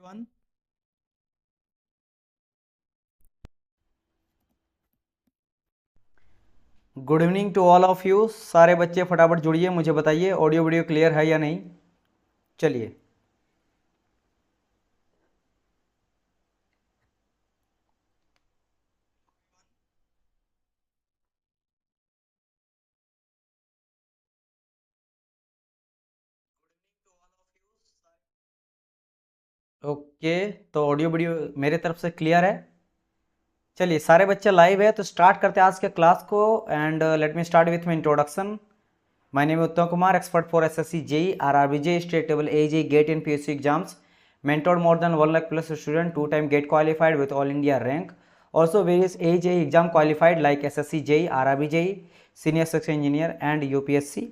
everyone. Good evening to all of you. सारे बच्चे फटाफट जुड़िए, मुझे बताइए ऑडियो वीडियो क्लियर है या नहीं। चलिए, ओके। तो ऑडियो वीडियो मेरे तरफ से क्लियर है। चलिए, सारे बच्चे लाइव है तो स्टार्ट करते हैं आज के क्लास को। And let me start with my introduction. My name is Uttam Kumar, expert for SSC, JEE, RRBJ, State Level AJ, GATE and PSC exams. Mentored more than 1 lakh plus student, 2-time GATE qualified with All India rank. Also various AJ exam qualified like SSC, JEE, RRBJ, Senior Section Engineer and UPSC.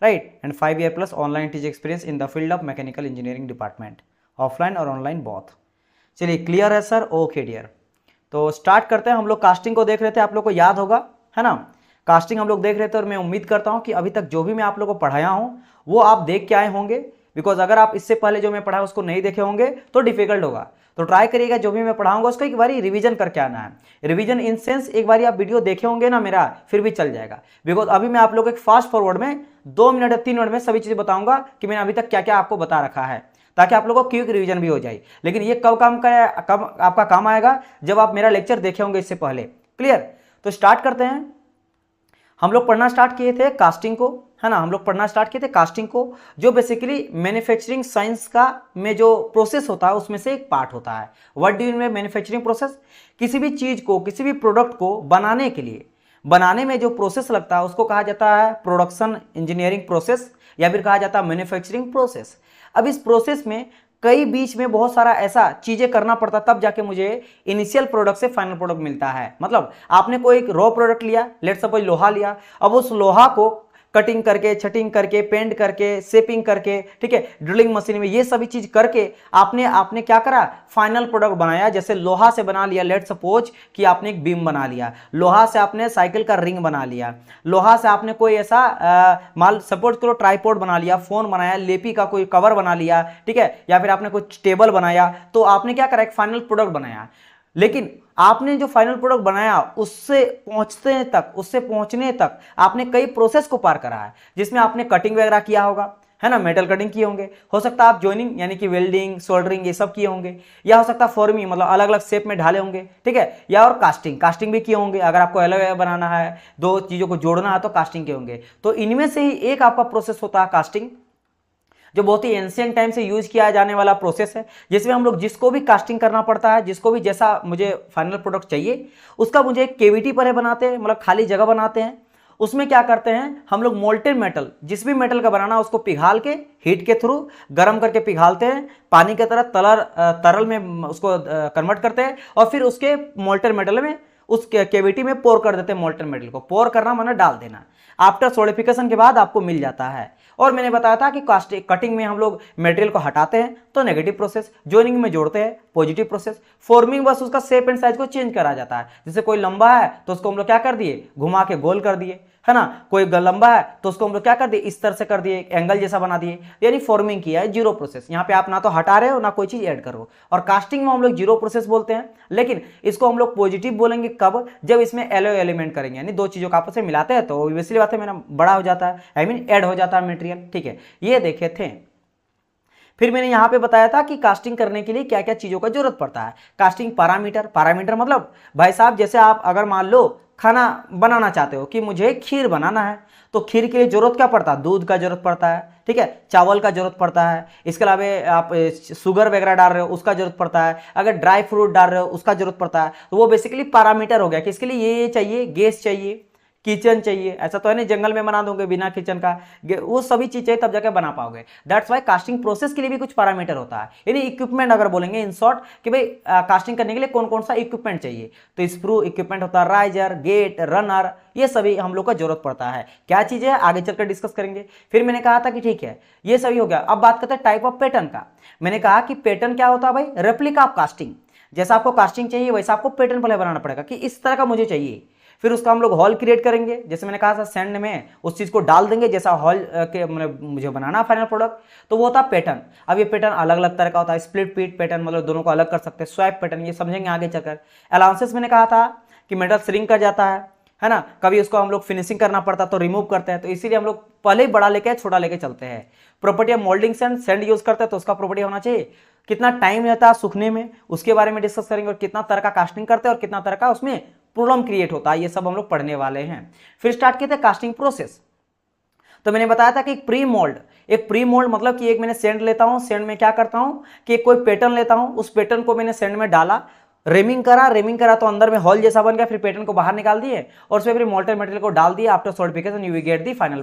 Right, and 5 year plus online teaching experience in the field of mechanical engineering department, offline और online both. चलिए, clear है sir? Okay dear. तो start करते हैं। हम लोग casting को देख रहे थे, आप लोग को याद होगा, है ना। कास्टिंग हम लोग देख रहे थे और मैं उम्मीद करता हूं कि अभी तक जो भी मैं आप लोग को पढ़ाया हूं वो आप देख के आए होंगे। बिकॉज अगर आप इससे पहले जो मैं पढ़ाया उसको नहीं देखे होंगे तो डिफिकल्ट होगा। तो ट्राई करिएगा जो भी मैं पढ़ाऊंगा उसको एक बारी रिवीजन करके आना है। रिवीजन इन सेंस एक बारी आप वीडियो देखे होंगे ना मेरा, फिर भी चल जाएगा। बिकॉज अभी मैं आप लोग को एक फास्ट फॉरवर्ड में 2 मिनट या 3 मिनट में सभी चीजें बताऊंगा कि मैंने अभी तक क्या क्या आपको बता रखा है, ताकि आप लोगों को क्विक रिवीजन भी हो जाए। लेकिन ये कब आपका काम आएगा, जब आप मेरा लेक्चर देखे होंगे इससे पहले। क्लियर? तो स्टार्ट करते हैं। हम लोग पढ़ना स्टार्ट किए थे कास्टिंग को, है ना। हम लोग पढ़ना स्टार्ट किए थे कास्टिंग को, जो बेसिकली मैन्युफैक्चरिंग साइंस का में जो प्रोसेस होता है उसमें से एक पार्ट होता है। What do you mean manufacturing process? किसी भी चीज को, किसी भी प्रोडक्ट को बनाने के लिए, बनाने में जो प्रोसेस लगता है उसको कहा जाता है प्रोडक्शन इंजीनियरिंग प्रोसेस, या फिर कहा जाता है मैन्युफैक्चरिंग प्रोसेस। अब इस प्रोसेस में कई बीच में बहुत सारा ऐसा चीजें करना पड़ता, तब जाके मुझे इनिशियल प्रोडक्ट से फाइनल प्रोडक्ट मिलता है। मतलब आपने कोई एक रॉ प्रोडक्ट लिया, लेट सपोज लोहा लिया, अब उस लोहा को कटिंग करके, छटिंग करके, पेंट करके, शेपिंग करके, ठीक है, ड्रिलिंग मशीन में ये सभी चीज करके आपने आपने क्या करा, फाइनल प्रोडक्ट बनाया। जैसे लोहा से बना लिया, लेट सपोज कि आपने एक बीम बना लिया, लोहा से आपने साइकिल का रिंग बना लिया, लोहा से आपने कोई ऐसा माल सपोज करो ट्राइपॉड बना लिया, फोन बनाया, लेपी का कोई कवर बना लिया, ठीक है, या फिर आपने कुछ टेबल बनाया। तो आपने क्या करा, एक फाइनल प्रोडक्ट बनाया। लेकिन आपने जो फाइनल प्रोडक्ट बनाया उससे पहुंचने तक आपने कई प्रोसेस को पार करा है, जिसमें आपने कटिंग वगैरह किया होगा, है ना, मेटल कटिंग किए होंगे, हो सकता है आप जॉइनिंग यानी कि वेल्डिंग, सोल्डरिंग ये सब किए होंगे, या हो सकता है फॉर्मिंग मतलब अलग अलग शेप में ढाले होंगे, ठीक है, या और कास्टिंग भी किए होंगे। अगर आपको एलॉय बनाना है, दो चीजों को जोड़ना है तो कास्टिंग किए होंगे। तो इनमें से ही एक आपका प्रोसेस होता है कास्टिंग, जो बहुत ही एंशिएंट टाइम से यूज किया जाने वाला प्रोसेस है, जिसमें हम लोग जिसको भी कास्टिंग करना पड़ता है, जिसको भी जैसा मुझे फाइनल प्रोडक्ट चाहिए उसका मुझे एक केविटी पर बनाते हैं, मतलब खाली जगह बनाते हैं। उसमें क्या करते हैं हम लोग, मोल्टेन मेटल, जिस भी मेटल का बनाना उसको पिघाल के हीट के थ्रू गर्म करके पिघालते हैं, पानी की तरह तरल में उसको कन्वर्ट करते हैं, और फिर उसके मोल्टेन मेटल में उस केविटी में पोर कर देते हैं। मोल्टेन मेटल को पोर करना माना डाल देना। आफ्टर सोलिडिफिकेशन के बाद आपको मिल जाता है। और मैंने बताया था कि कटिंग में हम लोग मटेरियल को हटाते हैं तो नेगेटिव प्रोसेस, जॉइनिंग में जोड़ते हैं पॉजिटिव प्रोसेस, फॉर्मिंग बस उसका शेप एंड साइज को चेंज करा जाता है। जैसे कोई लंबा है तो उसको हम लोग क्या कर दिए, घुमा के गोल कर दिए, है ना। कोई लंबा है तो उसको हम लोग क्या कर दिए, इस तरह से कर दिए, एंगल जैसा बना दिए, यानी फॉर्मिंग किया है। जीरो प्रोसेस, यहाँ पे आप ना तो हटा रहे हो ना कोई चीज ऐड कर रहे हो। और कास्टिंग में हम लोग जीरो प्रोसेस बोलते हैं, लेकिन इसको हम लोग पॉजिटिव बोलेंगे कब, जब इसमें एलॉय एलिमेंट करेंगे, यानी दो चीजों को आपस में मिलाते हैं तो ऑब्वियसली बात है मेरा बड़ा हो जाता है, आई मीन ऐड हो जाता है मटेरियल, ठीक है। ये देखे थे। फिर मैंने यहां पे बताया था कि कास्टिंग करने के लिए क्या क्या चीजों का जरूरत पड़ता है। कास्टिंग पैरामीटर मतलब भाई साहब, जैसे आप अगर मान लो खाना बनाना चाहते हो कि मुझे खीर बनाना है, तो खीर के लिए जरूरत क्या पड़ता है, दूध का जरूरत पड़ता है, ठीक है, चावल का जरूरत पड़ता है, इसके अलावा आप शुगर वगैरह डाल रहे हो उसका जरूरत पड़ता है, अगर ड्राई फ्रूट डाल रहे हो उसका जरूरत पड़ता है। तो वो बेसिकली पैरामीटर हो गया कि इसके लिए ये चाहिए, गैस चाहिए, किचन चाहिए। ऐसा तो है नहीं जंगल में बना दोगे बिना किचन का, वो सभी चीज चाहिए तब जाके बना पाओगे। दैट्स वाई कास्टिंग प्रोसेस के लिए भी कुछ पैरामीटर होता है, यानी इक्विपमेंट अगर बोलेंगे इन शॉर्ट कि भाई कास्टिंग करने के लिए कौन कौन सा इक्विपमेंट चाहिए, तो स्क्रू इक्विपमेंट होता है, राइजर, गेट, रनर, ये सभी हम लोग का जरूरत पड़ता है। क्या चीज है आगे चलकर डिस्कस करेंगे। फिर मैंने कहा था कि ठीक है ये सभी हो गया। अब बात करते हैं टाइप ऑफ पैटर्न का। मैंने कहा कि पैटर्न क्या होता है भाई, रेप्लिका ऑफ कास्टिंग। जैसा आपको कास्टिंग चाहिए वैसा आपको पैटर्न पहले बनाना पड़ेगा कि इस तरह का मुझे चाहिए, फिर उसका हम लोग हॉल क्रिएट करेंगे, जैसे मैंने कहा था सैंड में उस चीज को डाल देंगे जैसा हॉल के मतलब मुझे बनाना फाइनल प्रोडक्ट, तो वो होता है पैटर्न। अब ये पैटर्न अलग अलग तरह का होता है, स्प्लिट पीट पैटर्न मतलब दोनों को अलग कर सकते हैं, स्वैप पैटर्न ये समझेंगे आगे चलकर। अलाउंसेस मैंने कहा था कि मेटल श्रिंक कर जाता है ना, कभी उसको हम लोग फिनिशिंग करना पड़ता है तो रिमूव करते हैं, तो इसीलिए हम लोग पहले ही बड़ा लेके छोटा लेके चलते हैं। Property of moulding sand, sand use करते हैं तो उसका प्रॉपर्टी होना चाहिए कितना टाइम रहता है सूखने में, उसके बारे में डिस्कस करेंगे, और कितना तरह का कास्टिंग करते हैं और कितना तरह का उसमें प्रॉब्लम क्रिएट होता है, ये सब हम लोग पढ़ने वाले हैं। फिर स्टार्ट किए थे कास्टिंग प्रोसेस। तो मैंने बताया था कि एक प्री मोल्ड मतलब कि एक मैंने सेंड लेता हूं, सेंड में क्या करता हूं कि कोई पैटर्न लेता हूं, उस पैटर्न को मैंने सेंड में डाला, रेमिंग करा तो अंदर में हॉल जैसा बन गया, फिर पैटर्न को बाहर निकाल दिए और उसमें फिर मोल्टेड मटेरियल को डाल दिया। After solidification you get the final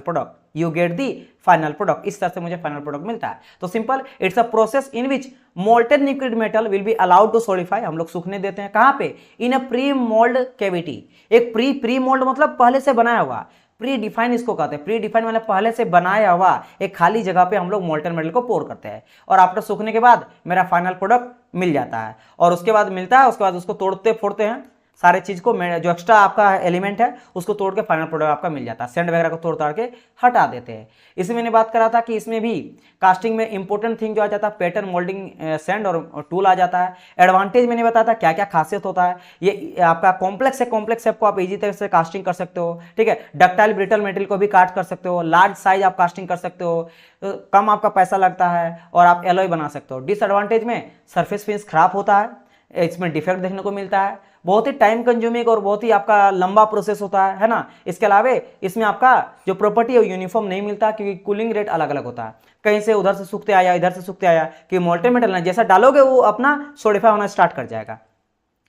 product, इस तरह से मुझे फाइनल प्रोडक्ट मिलता है। तो simple, it's a process in which molted liquid metal will be allowed to solidify, हम लोग सूखने देते हैं कहां पे, in a pre mould cavity. एक प्री मोल्ड मतलब पहले से बनाया हुआ, प्री डिफाइन इसको कहते हैं, प्री डिफाइन मतलब पहले से बनाया हुआ एक खाली जगह पे हम लोग मोल्टन मेटल को पोर करते हैं, और आफ्टर सूखने के बाद मेरा फाइनल प्रोडक्ट मिल जाता है। और उसके बाद मिलता है, उसके बाद उसको तोड़ते फोड़ते हैं सारे चीज को, जो एक्स्ट्रा आपका एलिमेंट है उसको तोड़ के फाइनल प्रोडक्ट आपका मिल जाता है। सेंड वगैरह को तोड़ ताड़ के हटा देते हैं। इसमें मैंने बात करा था कि इसमें भी कास्टिंग में इंपॉर्टेंट थिंग जो आ जाता है पैटर्न मोल्डिंग सेंड और टूल आ जाता है। एडवांटेज मैंने बताया था क्या क्या खासियत होता है, ये आपका कॉम्प्लेक्स है, कॉम्प्लेक्स शेप को आप इजी तरह से कास्टिंग कर सकते हो, ठीक है। डक्टाइल ब्रिटल मेटेरियल को भी काट कर सकते हो, लार्ज साइज आप कास्टिंग कर सकते हो, कम आपका पैसा लगता है और आप एलॉय बना सकते हो। डिसएडवांटेज में सरफेस फिनिश खराब होता है, इसमें डिफेक्ट देखने को मिलता है, बहुत ही टाइम कंज्यूमिंग और बहुत ही आपका लंबा प्रोसेस होता है ना। इसके अलावा इसमें आपका जो प्रॉपर्टी है यूनिफॉर्म नहीं मिलता, क्योंकि कूलिंग रेट अलग अलग होता है, कहीं से उधर से सूखते आया, इधर से सूखते आया, कि मोल्टेन मेटल ना जैसा डालोगे वो अपना सॉलिडिफाई होना स्टार्ट कर जाएगा,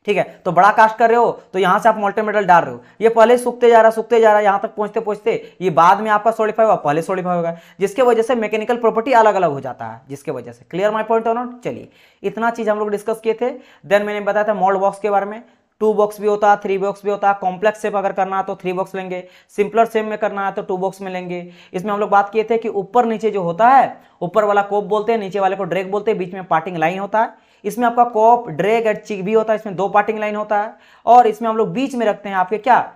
ठीक है। तो बड़ा कास्ट कर रहे हो तो यहां से आप मोल्टेन मेटल डाल रहे हो, ये पहले सूखते जा रहा यहां तक पहुंचते पहुंचते ये बाद में आपका सॉलिडिफाई हुआ, पहले सॉलिडिफाई होगा, जिसके वजह से मैकेनिकल प्रॉपर्टी अलग अलग हो जाता है, जिसके वजह से। क्लियर माय पॉइंट और नॉट? चलिए, इतना चीज हम लोग डिस्कस किए थे। देन मैंने बताया था मोल्ड बॉक्स के बारे में, 2 बॉक्स भी होता है, 3 बॉक्स भी होता है। कॉम्प्लेक्स शेप अगर करना है तो 3 बॉक्स लेंगे, सिंपलर शेप में करना है तो 2 बॉक्स में लेंगे। इसमें हम लोग बात किए थे कि ऊपर नीचे जो होता है, ऊपर वाला कोप बोलते हैं, नीचे वाले को ड्रैग बोलते हैं, बीच में पार्टिंग लाइन होता है। इसमें आपका कोप, ड्रैग एंड चिक भी होता है, इसमें 2 पार्टिंग लाइन होता है। और इसमें हम लोग बीच में रखते हैं आपके क्या,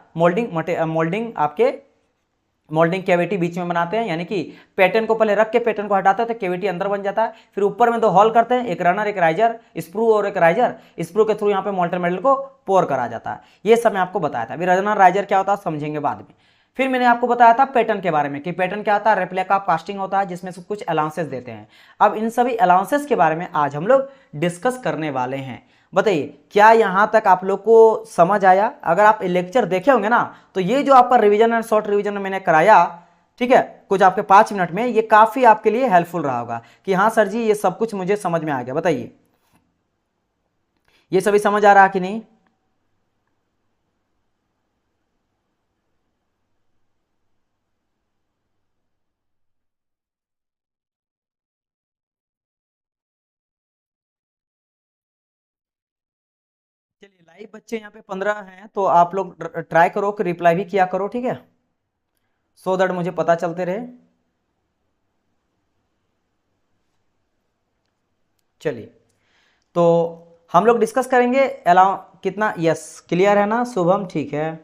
मोल्डिंग कैविटी बीच में बनाते हैं, यानी कि पैटर्न को पहले रख के पैटर्न को हटाते हैं तो कैविटी अंदर बन जाता है। फिर ऊपर में 2 हॉल करते हैं, एक रनर एक राइजर, स्प्रू और एक राइजर, स्प्रू के थ्रू यहाँ पे मोल्टेन मेटल को पोर करा जाता है। ये सब मैं आपको बताया था। अभी रनर राइजर क्या होता है समझेंगे बाद में। फिर मैंने आपको बताया था पैटर्न के बारे में कि पैटर्न क्या होता है, रेप्लिका कास्टिंग होता है, जिसमें से कुछ अलाउंसेस देते हैं। अब इन सभी अलाउंसेस के बारे में आज हम लोग डिस्कस करने वाले हैं। बताइए क्या यहां तक आप लोग को समझ आया? अगर आप लेक्चर देखे होंगे ना तो ये जो आपका रिवीजन एंड शॉर्ट रिवीजन मैंने कराया, ठीक है, कुछ आपके 5 मिनट में, ये काफी आपके लिए हेल्पफुल रहा होगा कि हाँ सर जी ये सब कुछ मुझे समझ में आ गया। बताइए ये सभी समझ आ रहा कि नहीं? चलिए लाइव बच्चे यहाँ पे 15 हैं तो आप लोग ट्राई करो कि रिप्लाई भी किया करो, ठीक है, सो दैट मुझे पता चलते रहे। चलिए तो हम लोग डिस्कस करेंगे अलाउ कितना, यस क्लियर है ना शुभम? ठीक है,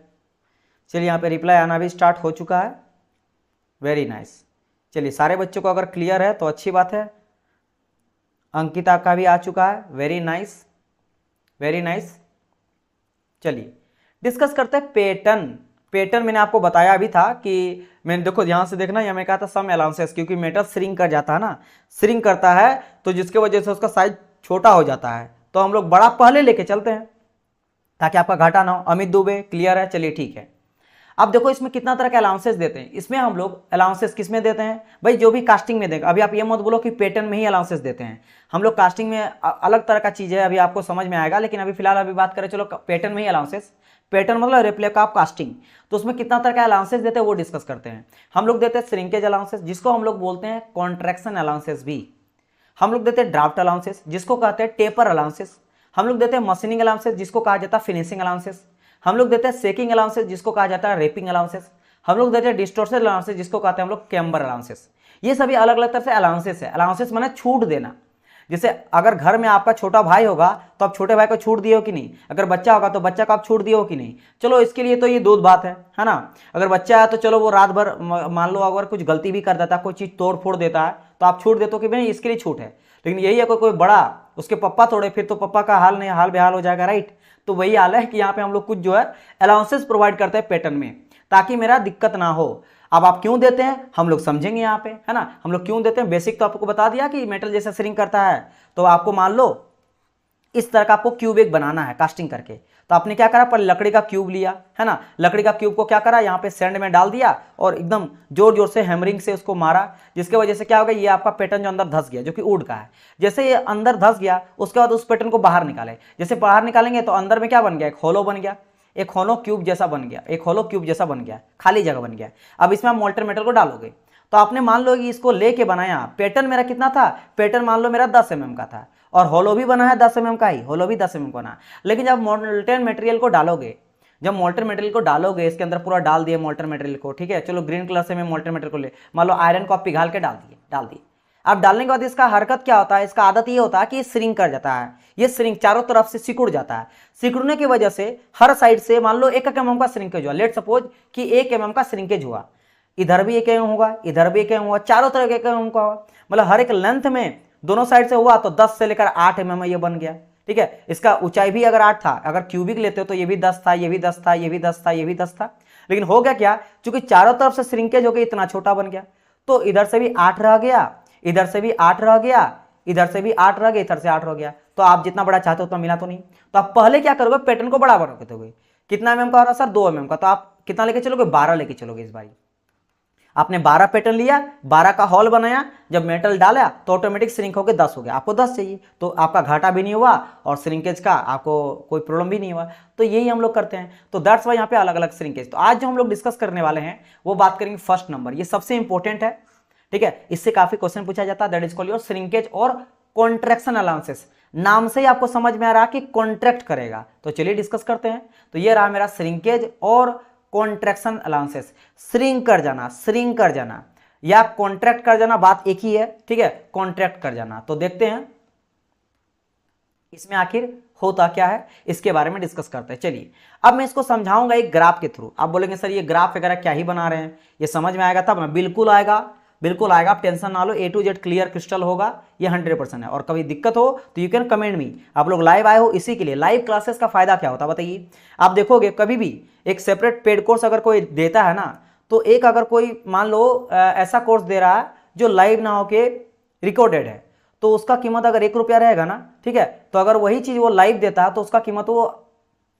चलिए यहाँ पे रिप्लाई आना भी स्टार्ट हो चुका है, वेरी नाइस। चलिए सारे बच्चों को अगर क्लियर है तो अच्छी बात है। अंकिता का भी आ चुका है, वेरी नाइस वेरी नाइस। चलिए डिस्कस करते हैं पैटर्न मैंने आपको बताया भी था कि मैंने, देखो ध्यान से देखना, या मैं कहा था सम अलाउंसेस, क्योंकि मेटल श्रिंक कर जाता है ना, श्रिंक करता है तो जिसके वजह से उसका साइज छोटा हो जाता है, तो हम लोग बड़ा पहले लेके चलते हैं ताकि आपका घाटा ना हो। अमित दुबे क्लियर है? चलिए ठीक है। अब देखो इसमें कितना तरह के अलाउंसेस देते हैं। इसमें हम लोग अलाउंसेस किस में देते हैं भाई, जो भी कास्टिंग में देंगे। अभी आप ये मत बोलो कि पैटर्न में ही अलाउंसेस देते हैं, हम लोग कास्टिंग में अलग तरह का चीज है, अभी आपको समझ में आएगा। लेकिन अभी फिलहाल अभी बात करें चलो पैटर्न में ही अलाउंसेस, पैटर्न मतलब रेप्लिका ऑफ कास्टिंग, तो उसमें कितना तरह का अलाउंसेस देते हैं वो डिस्कस करते हैं। हम लोग देते हैं श्रिंकेज अलाउंसेस, जिसको हम लोग बोलते हैं कॉन्ट्रैक्शन अलाउंसेस भी। हम लोग देते हैं ड्राफ्ट अलाउंसेस, जिसको कहते हैं टेपर अलाउंसेस। हम लोग देते हैं मशीनिंग अलाउंसेस, जिसको कहा जाता है फिनिशिंग अलाउंसेस। हम लोग देते हैं सेकिंग अलाउंसेस, जिसको कहा जाता है रेपिंग अलाउंसेस। हम लोग देते हैं डिस्टोर्शन अलाउंसेस, जिसको कहते हैं हम लोग कैम्बर अलाउंसेस। ये सभी अलग अलग तरह से अलाउंसेस है। अलाउंसेस माने छूट देना, जैसे अगर घर में आपका छोटा भाई होगा तो आप छोटे भाई को छूट दिए हो कि नहीं, अगर बच्चा होगा तो बच्चा को आप छूट दिए हो कि नहीं। चलो इसके लिए तो ये दूध बात है ना। अगर बच्चा है तो चलो वो रात भर मान लो अगर कुछ गलती भी कर देता है, कोई चीज़ तोड़ फोड़ देता है, तो आप छूट देते हो कि भाई इसके लिए छूट है। लेकिन यही है कोई बड़ा उसके पप्पा तोड़े, फिर तो पप्पा का हाल नहीं हाल बेहाल हो जाएगा, राइट। तो वही हाल है कि यहाँ पे हम लोग कुछ जो है अलाउंसेस प्रोवाइड करते हैं पैटर्न में, ताकि मेरा दिक्कत ना हो। अब आप क्यों देते हैं हम लोग समझेंगे यहाँ पे, है ना। हम लोग क्यों देते हैं, बेसिक तो आपको बता दिया कि मेटल जैसा श्रिंक करता है। तो आपको मान लो इस तरह का आपको क्यूब एक बनाना है कास्टिंग करके, तो आपने क्या करा, पर लकड़ी का क्यूब लिया, है ना। लकड़ी का क्यूब को क्या करा, यहाँ पे सैंड में डाल दिया और एकदम जोर जोर से हैमरिंग से उसको मारा, जिसके वजह से क्या होगा, ये आपका पैटर्न जो अंदर धंस गया, जो कि वुड का है। जैसे ये अंदर धंस गया उसके बाद उस पैटर्न को बाहर निकाले, जैसे बाहर निकालेंगे तो अंदर में क्या बन गया, एक होलो बन गया, एक होलो क्यूब जैसा बन गया, एक होलो क्यूब जैसा बन गया, खाली जगह बन गया। अब इसमें आप मोल्टन मेटल को डालोगे, तो आपने मान लो कि इसको लेके बनाया, पैटर्न मेरा कितना था, पैटर्न मान लो मेरा 10 mm का था, और होलो भी बना है 10 mm का ही, होलो भी 10 mm बना। लेकिन जब मोल्टन मटेरियल को डालोगे, जब मोल्टन मटेरियल को डालोगे, इसके अंदर पूरा डाल दिए मोल्टन मटेरियल को, ठीक है, चलो ग्रीन कलर से मैं मोल्टन मटेरियल को ले, मान लो आयरन को आप पिघाल के डाल दिए। अब डालने के बाद इसका हरकत क्या होता है, इसका आदत ये होता है कि ये श्रिंक कर जाता है, ये श्रिंक चारों तरफ से सिकुड़ जाता है। सिकुड़ने की वजह से हर साइड से मान लो 1 mm का श्रिंकेज हुआ, लेट सपोज कि 1 mm का श्रिंकेज हुआ, इधर भी 1 mm होगा, इधर भी 1 mm होगा, चारों तरफ 1 mm का होगा, मतलब हर एक लेंथ में दोनों साइड से हुआ तो 10 से लेकर 8 mm ये बन गया, ठीक है। इसका ऊंचाई भी अगर 8 था, अगर क्यूबिक लेते हो तो ये भी 10 था, ये भी 10 था, ये भी 10 था, ये भी 10 था। लेकिन हो गया क्या, चूंकि चारों तरफ से श्रिंकेज हो गया, इतना छोटा बन गया, तो इधर से भी 8 रह गया, इधर से भी 8 रह गया, इधर से भी 8 रह गया, इधर से 8 रह गया। तो आप जितना बड़ा चाहते हो उतना मिला तो नहीं, तो आप पहले क्या करोगे, पैटर्न को बड़ा बनोगे, दोगे कितना mm का हो रहा सर, 2 mm का, तो आप कितना लेके चलोगे, 12 लेके चलोगे। इस बारी आपने 12 पैटर्न लिया, 12 का हॉल बनाया, जब मेटल डाला तो ऑटोमेटिक श्रिंक होकर 10 हो गया, आपको 10 चाहिए, तो आपका घाटा भी नहीं हुआ और श्रिंकेज का आपको कोई प्रॉब्लम भी नहीं हुआ। तो यही हम लोग करते हैं, तो दैट्स वाई यहाँ पे अलग अलग श्रिंकेज। तो आज जो हम लोग डिस्कस करने वाले हैं वो बात करेंगे फर्स्ट नंबर, ये सबसे इंपॉर्टेंट है, ठीक है, इससे काफी क्वेश्चन पूछा जाता है, that is called your shrinkage और कॉन्ट्रैक्शन अलाउंसेस। नाम से ही आपको समझ में आ रहा कि कॉन्ट्रैक्ट करेगा, तो चलिए डिस्कस करते हैं। तो ये रहा मेरा श्रिंकेज और कॉन्ट्रैक्शन अलाउंसेस। श्रिंक कर जाना या कॉन्ट्रैक्ट कर जाना बात एक ही है, ठीक है, कॉन्ट्रैक्ट कर जाना। तो देखते हैं इसमें आखिर होता क्या है, इसके बारे में डिस्कस करते हैं। चलिए अब मैं इसको समझाऊंगा एक ग्राफ के थ्रू। आप बोलेंगे सर ये ग्राफ वगैरह क्या ही बना रहे हैं, ये समझ में आएगा तब ना, बिल्कुल आएगा, बिल्कुल आएगा, आप टेंशन ना लो, A to Z clear crystal होगा, ये 100% है। और कभी दिक्कत हो तो यू कैन कमेंट मी। आप लोग लाइव आए हो इसी के लिए, लाइव क्लासेस का फायदा क्या होता है बताइए। आप देखोगे कभी भी एक सेपरेट पेड कोर्स अगर कोई देता है ना, तो एक अगर कोई मान लो ऐसा कोर्स दे रहा है जो लाइव ना होके रिकॉर्डेड है, तो उसका कीमत अगर 1 रुपया रहेगा ना, ठीक है, तो अगर वही चीज वो लाइव देता है तो उसका कीमत वो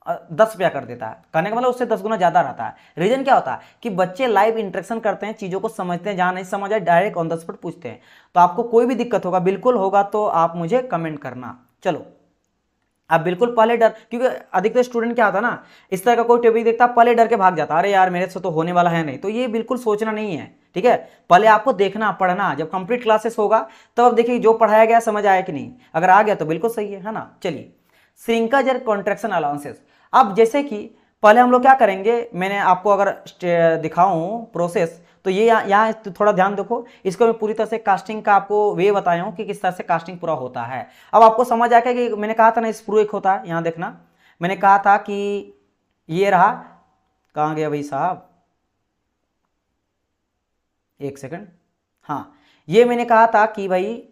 10 रुपया कर देता है। कहने का मतलब उससे 10 गुना ज्यादा रहता है। रीजन क्या होता है कि बच्चे लाइव इंटरेक्शन करते हैं, चीजों को समझते हैं, जहां नहीं समझ आए डायरेक्ट ऑन द स्पॉट पूछते हैं। तो आपको कोई भी दिक्कत होगा, बिल्कुल होगा, तो आप मुझे कमेंट करना। चलो आप बिल्कुल पहले डर, क्योंकि अधिकतर स्टूडेंट क्या होता है ना, इस तरह का कोई टॉपिक देखता पहले डर के भाग जाता, अरे यार मेरे से तो होने वाला है नहीं। तो ये बिल्कुल सोचना नहीं है, ठीक है, पहले आपको देखना पढ़ना, जब कंप्लीट क्लासेस होगा तब आप देखिए जो पढ़ाया गया समझ आया कि नहीं, अगर आ गया तो बिल्कुल सही है ना। चलिए श्रिंकेज और कॉन्ट्रैक्शन अलाउंसेस। अब जैसे कि पहले हम लोग क्या करेंगे, मैंने आपको अगर दिखाऊं प्रोसेस, तो ये यहाँ थोड़ा ध्यान देखो, इसको मैं पूरी तरह से कास्टिंग का आपको वे बताया हूँ कि किस तरह से कास्टिंग पूरा होता है। अब आपको समझ आएगा कि मैंने कहा था ना स्प्रू एक होता है, यहाँ देखना, मैंने कहा था कि ये रहा, कहाँ गया भाई साहब, एक सेकंड, हाँ, ये मैंने कहा था कि भाई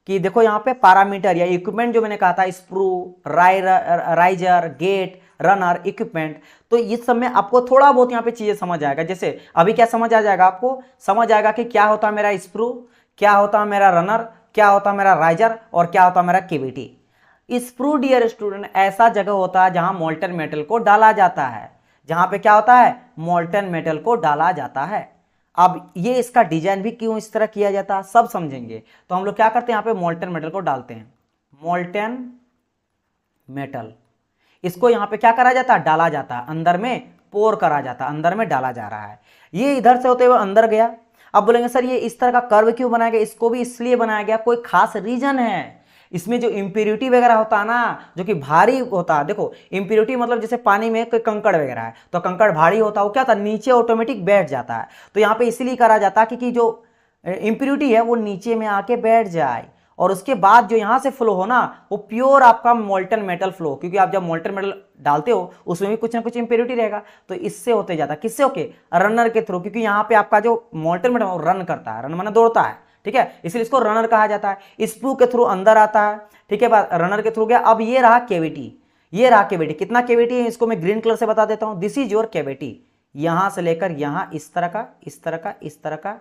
कि देखो यहाँ पे पैरामीटर या इक्विपमेंट जो मैंने कहा था, sprue, riser, gate, runner, equipment, तो इस सब में आपको थोड़ा बहुत यहाँ पे चीजें समझ आएगा। जैसे अभी क्या समझ आ जाएगा, आपको समझ आएगा कि क्या होता है मेरा स्प्रू, क्या होता है मेरा रनर, क्या होता है मेरा राइजर और क्या होता है मेरा केवीटी। स्प्रू डियर स्टूडेंट ऐसा जगह होता है जहां मोल्टन मेटल को डाला जाता है, जहां पे क्या होता है, मोल्टन मेटल को डाला जाता है। अब ये इसका डिजाइन भी क्यों इस तरह किया जाता है सब समझेंगे। तो हम लोग क्या करते हैं, यहाँ पे मोल्टन मेटल को डालते हैं, मोल्टन मेटल, इसको यहाँ पे क्या करा जाता है, डाला जाता है, अंदर में पोर करा जाता है, अंदर में डाला जा रहा है। ये इधर से होते हुए अंदर गया। अब बोलेंगे सर ये इस तरह का कर्व क्यों बनाया गया, इसको भी इसलिए बनाया गया, कोई खास रीजन है। इसमें जो इम्प्योरिटी वगैरह होता है ना, जो कि भारी होता है, देखो इम्प्योरिटी मतलब जैसे पानी में कोई कंकड़ वगैरह है, तो कंकड़ भारी होता है, वो क्या था, नीचे ऑटोमेटिक बैठ जाता है। तो यहाँ पे इसलिए करा जाता है कि जो इम्प्योरिटी है वो नीचे में आके बैठ जाए और उसके बाद जो यहाँ से फ्लो हो ना वो प्योर आपका मोल्टन मेटल फ्लो, क्योंकि आप जब मोल्टन मेटल डालते हो उसमें भी कुछ ना कुछ इंप्योरिटी रहेगा, तो इससे होते जाता है। किससे होके? रनर के थ्रू, क्योंकि यहाँ पे आपका जो मोल्टन मेटल रन करता है, रन माने दौड़ता है, ठीक है, इसलिए इसको रनर कहा जाता है। स्प्रू के थ्रू अंदर आता है, ठीक है, रनर के थ्रू गया। अब ये रहा केविटी, ये रहा केविटी। कितना केविटी है इसको मैं ग्रीन कलर से बता देता हूं। दिस इज योर केविटी, यहां से लेकर यहां इस तरह का, इस तरह का, इस तरह का,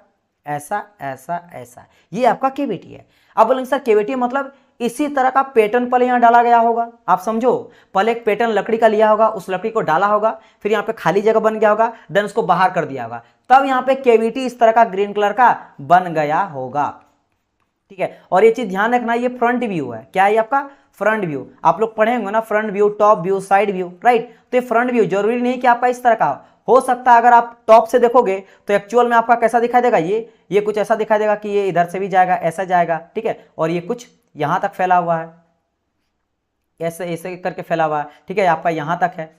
ऐसा ऐसा ऐसा, ये आपका केविटी है। अब बोलेंगे सर केविटी मतलब इसी तरह का पैटर्न पहले यहां डाला गया होगा। आप समझो, पहले एक पैटर्न लकड़ी का लिया होगा, उस लकड़ी को डाला होगा, फिर यहाँ पे खाली जगह बन गया होगा, देन उसको बाहर कर दिया होगा, तब यहाँ पे केविटी इस तरह का ग्रीन कलर का बन गया होगा, ठीक है। और ये चीज ध्यान रखना, ये फ्रंट व्यू है। क्या है आपका? Front view. आप लोग पढ़े होंगे ना, front view, top view, side view, right. तो ये फ्रंट व्यू जरूरी नहीं कि आपका इस तरह का हो सकता है। अगर आप टॉप से देखोगे तो एक्चुअल में आपका कैसा दिखाई देगा, ये कुछ ऐसा दिखाई देगा कि ये इधर से भी जाएगा, ऐसा जाएगा, ठीक है, और ये कुछ यहां तक फैला हुआ है, ऐसे ऐसे करके फैला हुआ है, ठीक है, आपका यहां तक है,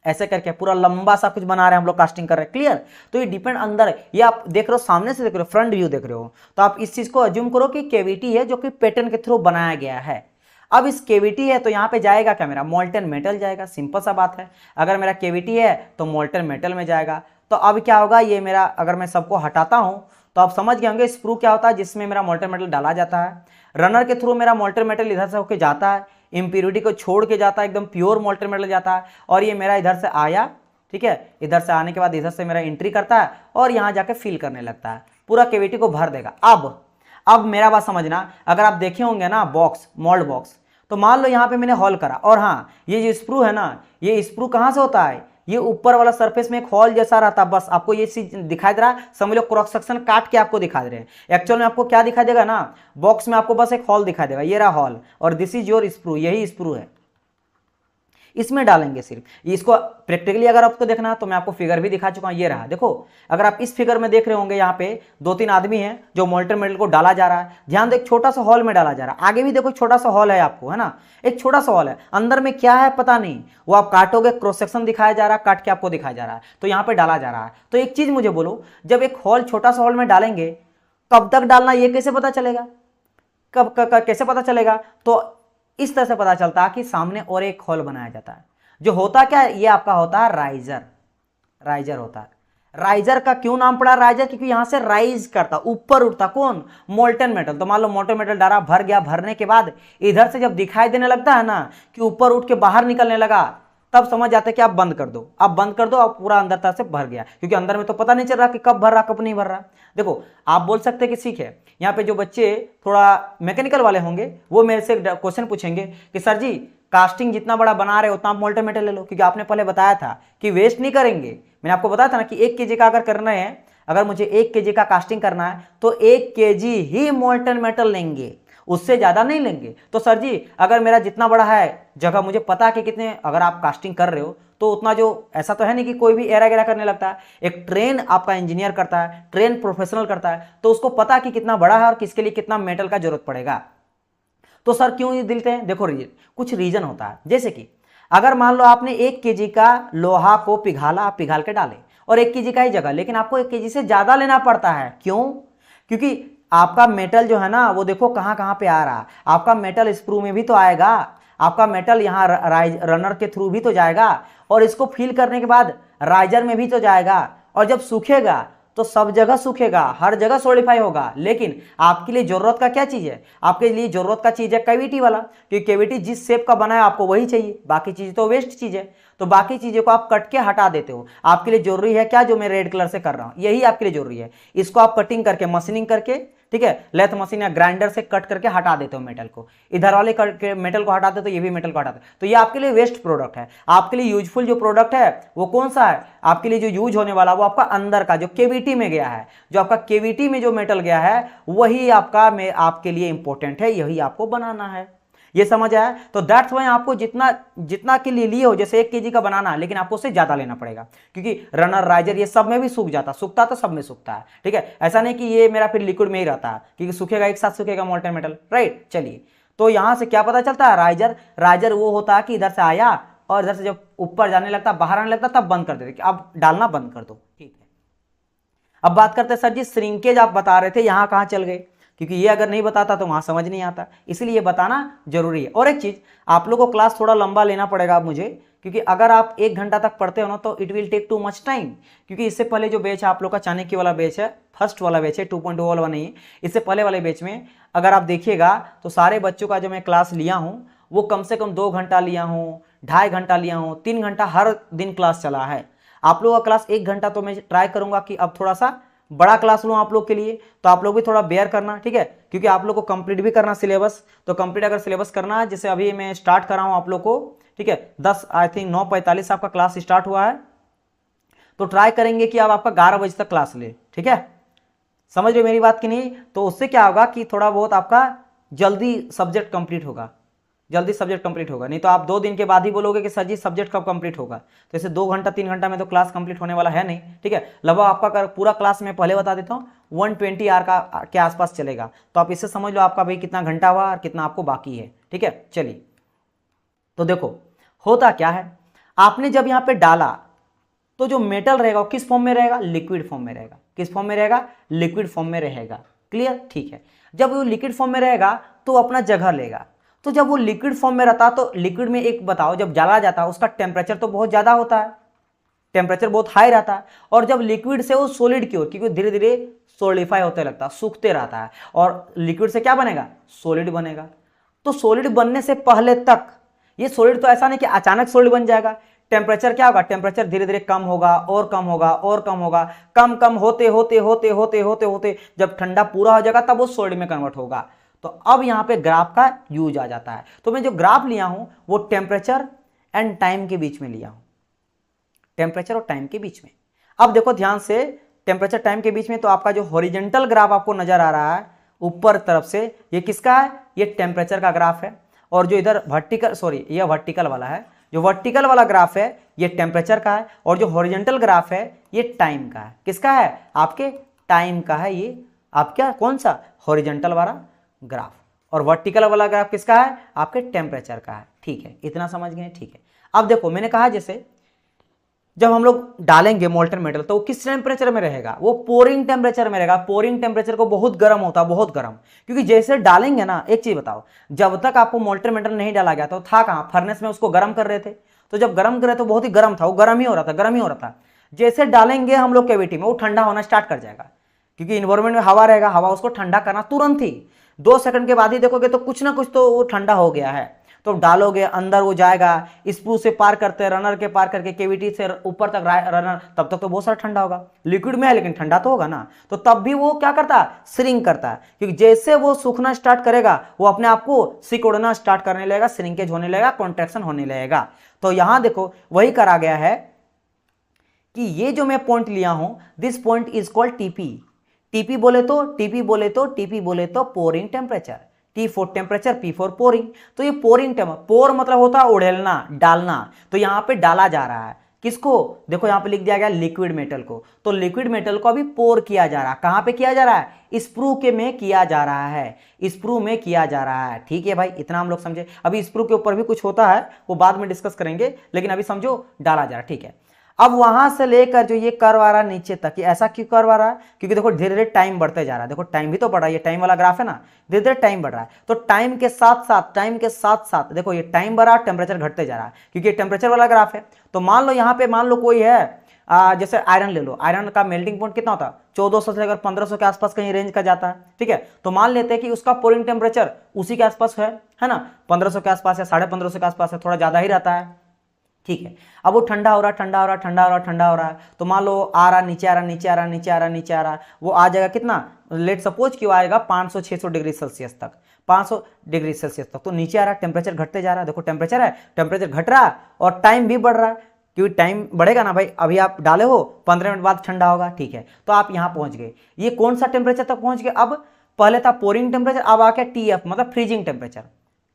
ऐसे करके पूरा लंबा सा कुछ बना रहे हैं हम लोग, कास्टिंग कर रहे हैं, क्लियर। तो ये डिपेंड अंदर, ये आप देख रहे हो, सामने से देख रहे हो, फ्रंट व्यू देख रहे हो, तो आप इस चीज को अज्यूम करो कि केविटी है जो कि पैटर्न के थ्रू बनाया गया है। अब इस केविटी है तो यहाँ पे जाएगा क्या? मेरा मोल्टन मेटल जाएगा, सिंपल सा बात है। अगर मेरा केविटी है तो मोल्टन मेटल में जाएगा। तो अब क्या होगा, ये मेरा, अगर मैं सबको हटाता हूं तो आप समझ गए होंगे स्प्रू क्या होता है, जिसमें मेरा मोल्टन मेटल डाला जाता है। रनर के थ्रू मेरा मोल्टन मेटल इधर से होकर जाता है, इंप्योरिटी को छोड़ के जाता है, एकदम प्योर मोल्टन मेटल जाता है, और ये मेरा इधर से आया, ठीक है, इधर से आने के बाद इधर से मेरा एंट्री करता है और यहाँ जाके फिल करने लगता है, पूरा केविटी को भर देगा। अब मेरा बात समझना, अगर आप देखे होंगे ना बॉक्स, मोल्ड बॉक्स, तो मान लो यहाँ पे मैंने हॉल करा, और हाँ ये जो स्प्रू है ना, ये स्प्रू कहाँ से होता है, ये ऊपर वाला सरफेस में एक हॉल जैसा रहता है। बस आपको ये चीज दिखाई दे रहा है, समझ लो क्रॉस सेक्शन काट के आपको दिखा दे रहे हैं। एक्चुअल में आपको क्या दिखाई देगा ना, बॉक्स में आपको बस एक हॉल दिखाई देगा, ये रहा हॉल, और दिस इज योर स्प्रू, यही स्प्रू है, इसमें डालेंगे सिर्फ। इसको प्रैक्टिकली अगर आपको देखना है तो मैं आपको फिगर भी दिखा चुका हूं, ये रहा, देखो। अगर आप इस फिगर में देख रहे होंगे, यहाँ पे 2-3 आदमी हैं जो मोल्टन मेटल को डाला जा रहा है। ध्यान दो, एक छोटा सा हॉल में डाला जा रहा है, आगे भी देखो छोटा सा हॉल है आपको, है ना, एक छोटा सा हॉल है, अंदर में क्या है पता नहीं, वो आप काटोगे, क्रॉस सेक्शन दिखाया जा रहा है, काट के आपको दिखाया जा रहा है, तो यहाँ पे डाला जा रहा है। तो एक चीज मुझे बोलो, जब एक हॉल, छोटा सा हॉल में डालेंगे, कब तक डालना ये कैसे पता चलेगा, कब कैसे पता चलेगा? तो इस तरह से पता चलता है कि सामने और एक हॉल बनाया जाता है, जो होता क्या है, ये आपका होता है राइजर, राइजर होता है। राइजर का क्यों नाम पड़ा राइजर? क्योंकि यहां से राइज करता, ऊपर उठता, कौन? Molten metal. तो मान लो मोल्टन मेटल डाला, भर गया, भरने के बाद इधर से जब दिखाई देने लगता है ना कि ऊपर उठ के बाहर निकलने लगा, तब समझ जाते कि आप बंद कर दो, आप बंद कर दो, आप पूरा अंदर तक से भर गया, क्योंकि अंदर में तो पता नहीं चल रहा कि कब भर रहा कब नहीं भर रहा। देखो आप बोल सकते हैं कि सीख है, यहाँ पे जो बच्चे थोड़ा मैकेनिकल वाले होंगे वो मेरे से क्वेश्चन पूछेंगे कि सर जी कास्टिंग जितना बड़ा बना रहे हो उतना आप मोल्टन मेटल ले लो, क्योंकि आपने पहले बताया था कि वेस्ट नहीं करेंगे। मैंने आपको बताया था ना कि 1 kg का अगर करना है, अगर मुझे 1 kg का कास्टिंग करना है तो 1 kg ही मोल्टन मेटल लेंगे, उससे ज्यादा नहीं लेंगे। तो सर जी अगर मेरा जितना बड़ा है जगह, मुझे पता है कि कितने, अगर आप कास्टिंग कर रहे हो तो उतना, जो ऐसा तो है नहीं कि कोई भी एरा गेरा करने लगता है, एक ट्रेन आपका इंजीनियर करता है, ट्रेन प्रोफेशनल करता है, तो उसको पता है कि कितना बड़ा है और किसके लिए कितना मेटल का जरूरत पड़ेगा। तो सर क्यों ये दिलते हैं? देखो रीजन, कुछ रीजन होता है। जैसे कि अगर मान लो आपने 1 kg का लोहा को पिघाला, आप पिघाल के डाले, और 1 kg का ही जगह, लेकिन आपको 1 kg से ज्यादा लेना पड़ता है। क्यों? क्योंकि आपका मेटल जो है ना वो देखो कहां कहां पे आ रहा है, आपका मेटल स्क्रू में भी तो आएगा, आपका मेटल यहाँ रनर के थ्रू भी तो जाएगा, और इसको फिल करने के बाद राइजर में भी तो जाएगा, और जब सूखेगा तो सब जगह सूखेगा, हर जगह सोलिडिफाई होगा। लेकिन आपके लिए जरूरत का क्या चीज है? आपके लिए जरूरत का चीज है कैविटी वाला, क्योंकि कैविटी जिस शेप का बना है आपको वही चाहिए, बाकी चीज तो वेस्ट चीज है। तो बाकी चीजों को आप कट के हटा देते हो। आपके लिए जरूरी है क्या, जो मैं रेड कलर से कर रहा हूं, यही आपके लिए जरूरी है। इसको आप कटिंग करके, मशीनिंग करके, ठीक है, लेथ मशीन या ग्राइंडर से कट करके हटा देते हो मेटल को, इधर वाले मेटल को हटाते तो ये भी मेटल को हटाते, तो ये आपके लिए वेस्ट प्रोडक्ट है। आपके लिए यूजफुल जो प्रोडक्ट है वो कौन सा है? आपके लिए जो यूज होने वाला वो आपका अंदर का जो केविटी में गया है, जो आपका केविटी में जो मेटल गया है वही आपका आपके लिए इंपॉर्टेंट है, यही आपको बनाना है। ये समझ आया? तो दैट्स वाई आपको जितना जितना के लिए हो, जैसे 1 kg का बनाना है, लेकिन आपको उससे ज्यादा लेना पड़ेगा, क्योंकि रनर राइजर ये सब में भी सूख जाता, सूखता तो सब में सूखता है, ठीक है। ऐसा नहीं कि ये मेरा फिर लिक्विड में ही रहता है, क्योंकि सूखेगा, एक साथ सूखेगा मोल्टन मेटल, राइट। चलिए, तो यहां से क्या पता चलता है, राइजर वो होता है कि इधर से आया और इधर से जब ऊपर जाने लगता, बाहर आने लगता, तब बंद कर देते, अब डालना बंद कर दो, ठीक है। अब बात करते हैं सर जी श्रिंकेज, आप बता रहे थे यहां कहां चल गए, क्योंकि ये अगर नहीं बताता तो वहाँ समझ नहीं आता, इसलिए ये बताना जरूरी है। और एक चीज़, आप लोगों को क्लास थोड़ा लंबा लेना पड़ेगा अब मुझे, क्योंकि अगर आप 1 घंटा तक पढ़ते हो ना तो it will take too much time. क्योंकि इससे पहले जो बैच है आप लोग का चाणक्य वाला बैच है, फर्स्ट वाला बैच है, 2.0 वाला नहीं है, इससे पहले वाले बैच में अगर आप देखिएगा तो सारे बच्चों का जो मैं क्लास लिया हूँ वो कम से कम 2 घंटा लिया हूँ, 2.5 घंटा लिया हूँ, 3 घंटा हर दिन क्लास चला है। आप लोगों का क्लास 1 घंटा, तो मैं ट्राई करूंगा कि अब थोड़ा सा बड़ा क्लास लूँ आप लोग के लिए, तो आप लोग भी थोड़ा बेयर करना, ठीक है, क्योंकि आप लोग को कंप्लीट भी करना सिलेबस। तो कंप्लीट अगर सिलेबस करना है, जैसे अभी मैं स्टार्ट कर रहा हूँ आप लोग को, ठीक है, 10 आई थिंक 9:45 आपका क्लास स्टार्ट हुआ है, तो ट्राई करेंगे कि अब आपका 11 बजे तक क्लास ले, ठीक है, समझ रहे मेरी बात की नहीं? तो उससे क्या होगा कि थोड़ा बहुत आपका जल्दी सब्जेक्ट कंप्लीट होगा, जल्दी सब्जेक्ट कंप्लीट होगा। नहीं तो आप 2 दिन के बाद ही बोलोगे कि सर जी सब्जेक्ट कब कंप्लीट होगा, तो ऐसे 2 घंटा 3 घंटा में तो क्लास कंप्लीट होने वाला है नहीं, ठीक है। लगभग आपका पूरा क्लास मैं पहले बता देता हूँ 120 आवर का के आसपास चलेगा, तो आप इससे समझ लो आपका भाई कितना घंटा हुआ और कितना आपको बाकी है, ठीक है। चलिए, तो देखो होता क्या है, आपने जब यहाँ पे डाला तो जो मेटल रहेगा वो किस फॉर्म में रहेगा, लिक्विड फॉर्म में रहेगा। किस फॉर्म में रहेगा, लिक्विड फॉर्म में रहेगा, क्लियर, ठीक है। जब वो लिक्विड फॉर्म में रहेगा तो अपना जगह लेगा। तो जब वो लिक्विड फॉर्म में रहता तो लिक्विड में एक बताओ, जब डाला जाता है उसका टेम्परेचर तो बहुत ज्यादा होता है, टेम्परेचर बहुत हाई रहता है, और जब लिक्विड से वो सॉलिड की ओर, क्योंकि धीरे धीरे सोलिडिफाई होते लगता है, सूखते रहता है, और लिक्विड से क्या बनेगा, सॉलिड बनेगा। तो सॉलिड बनने से पहले तक ये सॉलिड तो ऐसा नहीं कि अचानक सॉलिड बन जाएगा, टेम्परेचर क्या होगा, टेम्परेचर धीरे धीरे कम होगा और कम होगा और कम होगा, कम कम होते होते होते होते होते होते जब ठंडा पूरा हो जाएगा तब वो सॉलिड में कन्वर्ट होगा। तो अब यहां पे ग्राफ का यूज आ जाता है। तो मैं जो ग्राफ लिया हूं वो टेम्परेचर एंड टाइम के बीच में लिया हूं, टेम्परेचर और टाइम के बीच में। अब देखो ध्यान से, टेम्परेचर टाइम के बीच में, तो आपका जो हॉरिजॉन्टल ग्राफ आपको नजर आ रहा है ऊपर तरफ से, ये किसका है, ये टेम्परेचर का ग्राफ है। और जो इधर वर्टिकल, सॉरी ये वर्टिकल वाला है, जो वर्टिकल वाला ग्राफ है ये टेम्परेचर का है, और जो हॉरिजॉन्टल ग्राफ है ये टाइम का है। किसका है, आपके टाइम का है, ये आपका कौन सा, हॉरिजॉन्टल वाला ग्राफ। और वर्टिकल वाला ग्राफ किसका है, आपके टेम्परेचर का है, ठीक है, इतना समझ गए, ठीक है। अब देखो मैंने कहा जैसे जब हम लोग डालेंगे मोल्टन मेटल तो वो किस टेम्परेचर में रहेगा, वो पोरिंग टेम्परेचर में रहेगा। पोरिंग टेम्परेचर को बहुत गर्म होता है, बहुत गर्म, क्योंकि जैसे डालेंगे ना, एक चीज बताओ, जब तक आपको मोल्टन मेटल नहीं डाला गया तो था कहाँ, फर्नेस में उसको गर्म कर रहे थे, तो जब गर्म कर रहे तो बहुत ही गर्म था, वो गर्म ही हो रहा था, गर्म ही हो रहा था। जैसे डालेंगे हम लोग कैविटी में वो ठंडा होना स्टार्ट कर जाएगा, क्योंकि इन्वायरमेंट में हवा रहेगा, हवा उसको ठंडा करना तुरंत ही 2 सेकंड के बाद ही देखोगे तो कुछ ना कुछ तो वो ठंडा हो गया है। तो डालोगे अंदर वो जाएगा, स्प्रू से पार करते, रनर के पार करके केविटी से ऊपर तक रनर, तब तक तो बहुत सारा ठंडा होगा, लिक्विड में है लेकिन ठंडा तो होगा ना। तो तब भी वो क्या करता है, श्रिंक करता है, क्योंकि जैसे वो सूखना स्टार्ट करेगा वो अपने आप को सिकुड़ना स्टार्ट करने लगेगा, श्रिंकेज होने लगेगा, कॉन्ट्रैक्शन होने लगेगा। तो यहां देखो वही करा गया है कि ये जो मैं पॉइंट लिया हूं, this point is called TP. TP बोले तो टीपी बोले तो टीपी बोले तो pouring temperature, T for temperature, P for pouring. तो ये पोरिंग टेम्परेचर, पोर मतलब होता है उड़ेलना, डालना, तो यहां पे डाला जा रहा है किसको, देखो यहां पे लिख दिया गया लिक्विड मेटल को। तो लिक्विड मेटल को अभी पोर किया जा रहा है, कहां पे किया जा रहा है, स्प्रू के में किया जा रहा है, स्प्रू में किया जा रहा है, ठीक है भाई, इतना हम लोग समझे। अभी स्प्रू के ऊपर भी कुछ होता है वो बाद में डिस्कस करेंगे, लेकिन अभी समझो डाला जा रहा है, ठीक है। अब वहां से लेकर जो ये कर्व आ रहा है नीचे तक, ये ऐसा क्यों कर्व आ रहा है, क्योंकि देखो धीरे धीरे टाइम बढ़ते जा रहा है, देखो टाइम भी तो बढ़ रहा है, ये टाइम वाला ग्राफ है ना, धीरे धीरे टाइम बढ़ रहा है। तो टाइम के साथ साथ, टाइम के साथ साथ देखो ये टाइम बढ़ रहा है, टेम्परेचर घटते जा रहा है, क्योंकि ये टेम्परेचर वाला ग्राफ है। तो मान लो यहाँ पे, मान लो कोई है जैसे आयरन ले लो, आयरन का मेल्टिंग पॉइंट कितना होता है, 1400 से लेकर 1500 के आसपास कहीं रेंज का जाता है, ठीक है। तो मान लेते हैं कि उसका पोरिंग टेम्परेचर उसी के आसपास है ना, 1500 के आसपास है, 1550 के आसपास है, थोड़ा ज्यादा ही रहता है, ठीक है। अब वो ठंडा हो रहा, ठंडा हो रहा, ठंडा हो रहा, ठंडा हो रहा है, तो मान लो आ रहा, नीचे आ रहा, नीचे आ रहा, नीचे आ रहा, नीचे आ रहा, वो आ जाएगा कितना, लेट सपोज क्यों आएगा 500-600 डिग्री सेल्सियस तक, 500 डिग्री सेल्सियस तक। तो नीचे आ रहा, टेम्परेचर घटते जा रहा है, देखो टेम्परेचर है, टेम्परेचर घट रहा है और टाइम भी बढ़ रहा है, क्योंकि टाइम बढ़ेगा ना भाई, अभी आप डाले हो 15 मिनट बाद ठंडा होगा, ठीक है। तो आप यहाँ पहुंच गए, ये कौन सा टेम्परेचर तक पहुंच गए, अब पहले था पोरिंग टेम्परेचर, अब आ गया टीएफ मतलब फ्रीजिंग टेम्परेचर,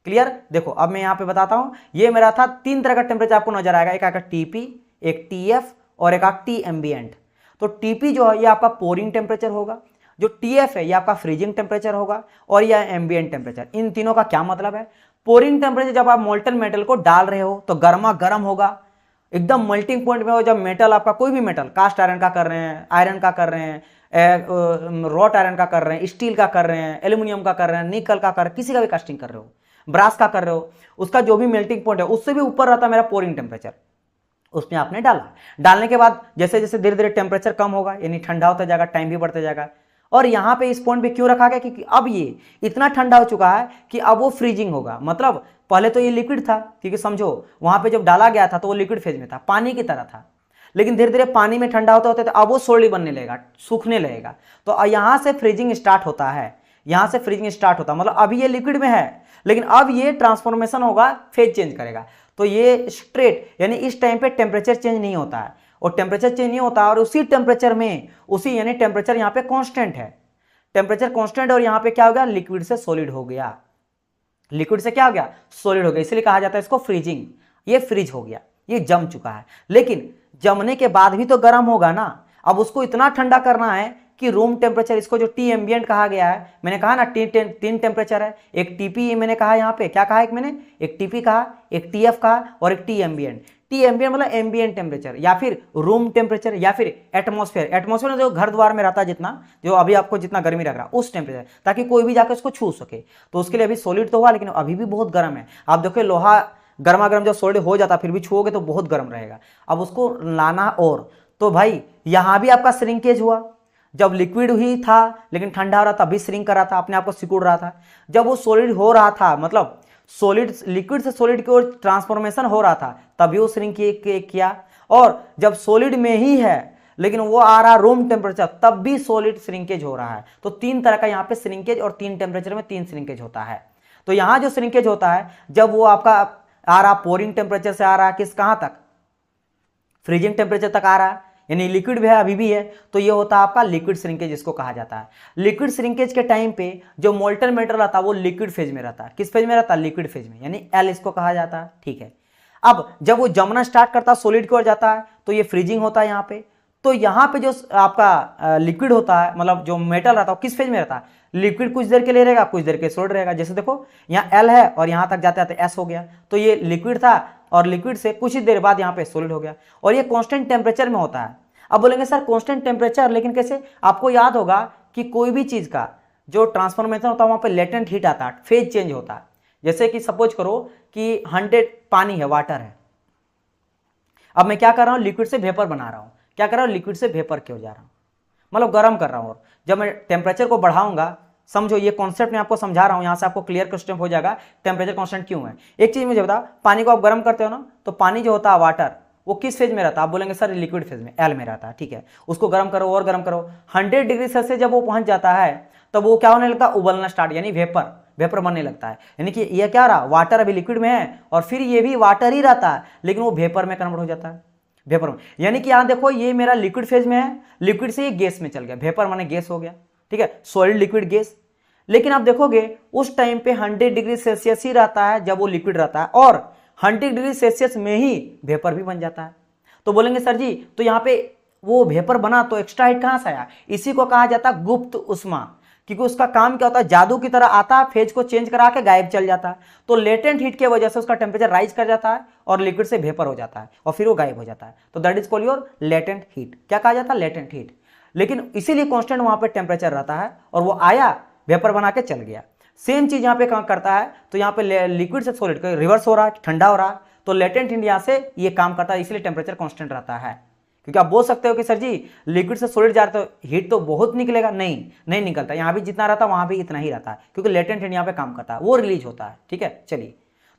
क्लियर। देखो अब मैं यहां पे बताता हूं, ये मेरा था 3 तरह का टेम्परेचर आपको नजर आएगा, एक आएगा टीपी, एक टीएफ और एक टी एम्बिएंट। तो टीपी जो है ये आपका पोरिंग टेम्परेचर होगा, जो टीएफ है ये आपका फ्रीजिंग टेम्परेचर होगा, और यह एम्बिएंट टेम्परेचर। इन तीनों का क्या मतलब है, पोरिंग टेम्परेचर जब आप मोल्टन मेटल को डाल रहे हो तो गर्मा गर्म होगा, एकदम मेल्टिंग पॉइंट में हो। जब मेटल आपका कोई भी मेटल, कास्ट आयरन का कर रहे हैं, आयरन का कर रहे हैं, रॉट आयरन का कर रहे हैं, स्टील का कर रहे हैं, एल्यूमिनियम का कर रहे हैं, निकल का कर रहे हैं, किसी का भी कास्टिंग कर रहे हो, ब्रास का कर रहे हो, उसका जो भी मेल्टिंग पॉइंट है उससे भी ऊपर रहता है मेरा पोरिंग टेम्परेचर। उसमें आपने डाला, डालने के बाद जैसे जैसे धीरे धीरे टेम्परेचर कम होगा यानी ठंडा होता जाएगा, टाइम भी बढ़ता जाएगा। और यहाँ पे इस पॉइंट पे क्यों रखा गया, क्योंकि अब ये इतना ठंडा हो चुका है कि अब वो फ्रीजिंग होगा। मतलब पहले तो ये लिक्विड था, क्योंकि समझो वहां पे जब डाला गया था तो वो लिक्विड फेज में था, पानी की तरह था, लेकिन धीरे धीरे पानी में ठंडा होते होते तो अब वो सॉलिड बनने लगेगा, सूखने लगेगा। तो यहाँ से फ्रीजिंग स्टार्ट होता है, यहाँ से फ्रीजिंग स्टार्ट होता है, मतलब अभी ये लिक्विड में है लेकिन अब ये ट्रांसफॉर्मेशन होगा, फेज चेंज करेगा। तो ये स्ट्रेट यानी इस टाइम पे टेम्परेचर चेंज नहीं होता है, और टेम्परेचर चेंज नहीं होता और उसी टेम्परेचर में उसी यानी टेम्परेचर यहाँ पे कांस्टेंट है, टेम्परेचर कांस्टेंट, और यहाँ पे क्या हो गया, लिक्विड से सॉलिड हो गया, लिक्विड से क्या हो गया, सॉलिड हो गया, इसलिए कहा जाता है इसको फ्रीजिंग। ये फ्रीज हो गया, ये जम चुका है, लेकिन जमने के बाद भी तो गर्म होगा ना। अब उसको इतना ठंडा करना है कि रूम टेम्परेचर, इसको जो टी एम्बियंट कहा गया है, मैंने कहा ना तीन टेम्परेचर है, एक टीपी मैंने कहा, यहाँ पे क्या कहा, एक मैंने एक टीपी कहा, एक टीएफ कहा और एक टी एम्बियंट। टी एम्बियंट मतलब एम्बियंट टेम्परेचर या फिर रूम टेम्परेचर या फिर एटमॉस्फेयर। एटमॉस्फेयर जो घर द्वार में रहता है, जितना जो अभी आपको जितना गर्मी लग रहा है उस टेम्परेचर, ताकि कोई भी जाकर उसको छू सके। तो उसके लिए अभी सॉलिड तो हुआ लेकिन अभी भी बहुत गर्म है। आप देखो लोहा गर्मा गर्म जब सॉलिड हो जाता फिर भी छुओगे तो बहुत गर्म रहेगा। अब उसको लाना, और तो भाई यहां भी आपका श्रिंकेज हुआ, जब लिक्विड ही था लेकिन ठंडा हो रहा था, अभी श्रिंक कर रहा था, अपने आप को सिकुड़ रहा था। जब वो सॉलिड हो रहा था, मतलब सॉलिड लिक्विड से सॉलिड की ओर ट्रांसफॉर्मेशन हो रहा था, तभी वो श्रिंक किया। और जब सॉलिड में ही है लेकिन वो आ रहा रूम टेम्परेचर, तब भी सॉलिड श्रिंकेज हो रहा है। तो तीन तरह का यहाँ पे श्रिंकेज, और तीन टेम्परेचर में तीन श्रिंकेज होता है। तो यहां जो श्रिंकेज होता है जब वो आपका आ रहा पोरिंग टेम्परेचर से आ रहा है किस कहां तक, फ्रीजिंग टेम्परेचर तक आ रहा है, यानी लिक्विड भी है अभी भी है, तो ये होता है आपका लिक्विड श्रिंकेज, जिसको कहा जाता है। लिक्विड श्रिंकेज के टाइम पे जो मोल्टन मेटल रहता है वो लिक्विड फेज में रहता है। किस फेज में रहता है, लिक्विड फेज में, यानी एल इसको कहा जाता है। ठीक है, अब जब वो जमना स्टार्ट करता है, सॉलिड की ओर जाता है, तो ये फ्रीजिंग होता है यहाँ पे। तो यहाँ पे जो आपका लिक्विड होता है, मतलब जो मेटल रहता है, किस फेज में रहता है, लिक्विड कुछ देर के लिए रहेगा, कुछ देर के सॉलिड रहेगा। जैसे देखो यहाँ एल है और यहाँ तक जाते जाते एस हो गया, तो ये लिक्विड था और लिक्विड से कुछ ही देर बाद यहाँ पे सॉलिड हो गया, और ये कांस्टेंट टेम्परेचर में होता है। अब बोलेंगे सर कांस्टेंट टेम्परेचर, लेकिन कैसे, आपको याद होगा कि कोई भी चीज का जो ट्रांसफॉर्मेशन होता है वहां पे लेटेंट हीट आता है, फेज चेंज होता है। जैसे कि सपोज करो कि 100 पानी है, वाटर है, अब मैं क्या कर रहा हूं, लिक्विड से वेपर बना रहा हूं। क्या कर रहा हूं, लिक्विड से वेपर की ओर जा रहा हूं, मतलब गर्म कर रहा हूं। और जब मैं टेम्परेचर को बढ़ाऊंगा, समझो ये कॉन्सेप्ट मैं आपको समझा रहा हूं, यहां से आपको क्लियर क्वेश्चन हो जाएगा टेम्परेचर कांस्टेंट क्यों है। एक चीज मुझे बताओ, पानी को आप गर्म करते हो ना, तो पानी जो होता है वाटर, वो किस फेज में रहता है, आप बोलेंगे सर लिक्विड फेज में, एल में रहता है। ठीक है, उसको गर्म करो और गर्म करो, 100 डिग्री सेल्सियस जब वो पहुंच जाता है तब वो क्या होने लगता है, उबलना स्टार्ट, यानी वेपर, वेपर बनने लगता है। यानी कि ये क्या रहा, वाटर अभी लिक्विड में है और फिर ये भी वाटर ही रहता है लेकिन वो वेपर में कन्वर्ट हो जाता है, वेपर में। यानी कि यहां देखो ये मेरा लिक्विड फेज में है, लिक्विड से ये गैस में चल गया, वेपर माने गैस हो गया। ठीक है, सॉलिड लिक्विड गैस। लेकिन आप देखोगे उस टाइम पे 100 डिग्री सेल्सियस ही रहता है जब वो लिक्विड रहता है, और 100 डिग्री सेल्सियस में ही वेपर भी बन जाता है। तो बोलेंगे सर जी तो यहाँ पे वो वेपर बना तो एक्स्ट्रा हीट कहां से आया, इसी को कहा जाता है गुप्त उष्मा, क्योंकि उसका काम क्या होता है, जादू की तरह आता है, फेज को चेंज करा के गायब चल जाता है। तो लेटेंट हीट की वजह से उसका टेम्परेचर राइज कर जाता है और लिक्विड से वेपर हो जाता है और फिर वो गायब हो जाता है। तो that is called your latent heat. क्या कहा जाता है, लेटेंट हीट। लेकिन इसीलिए कांस्टेंट वहां पे टेम्परेचर रहता है और वो आया वेपर बना के चल गया। सेम चीज यहाँ पे काम करता है, तो यहाँ पे लिक्विड से सॉलिड रिवर्स हो रहा है, ठंडा हो रहा है, तो लेटेंट हीट यहाँ से ये काम करता है, इसलिए टेम्परेचर कांस्टेंट रहता है। क्योंकि आप बोल सकते हो कि सर जी लिक्विड से सॉलिड जा रहा है तो हीट तो बहुत निकलेगा, नहीं नहीं निकलता, यहाँ भी जितना रहता है वहां भी इतना ही रहता है, क्योंकि लेटेंट हीट यहाँ पे काम करता है, वो रिलीज होता है। ठीक है, चलिए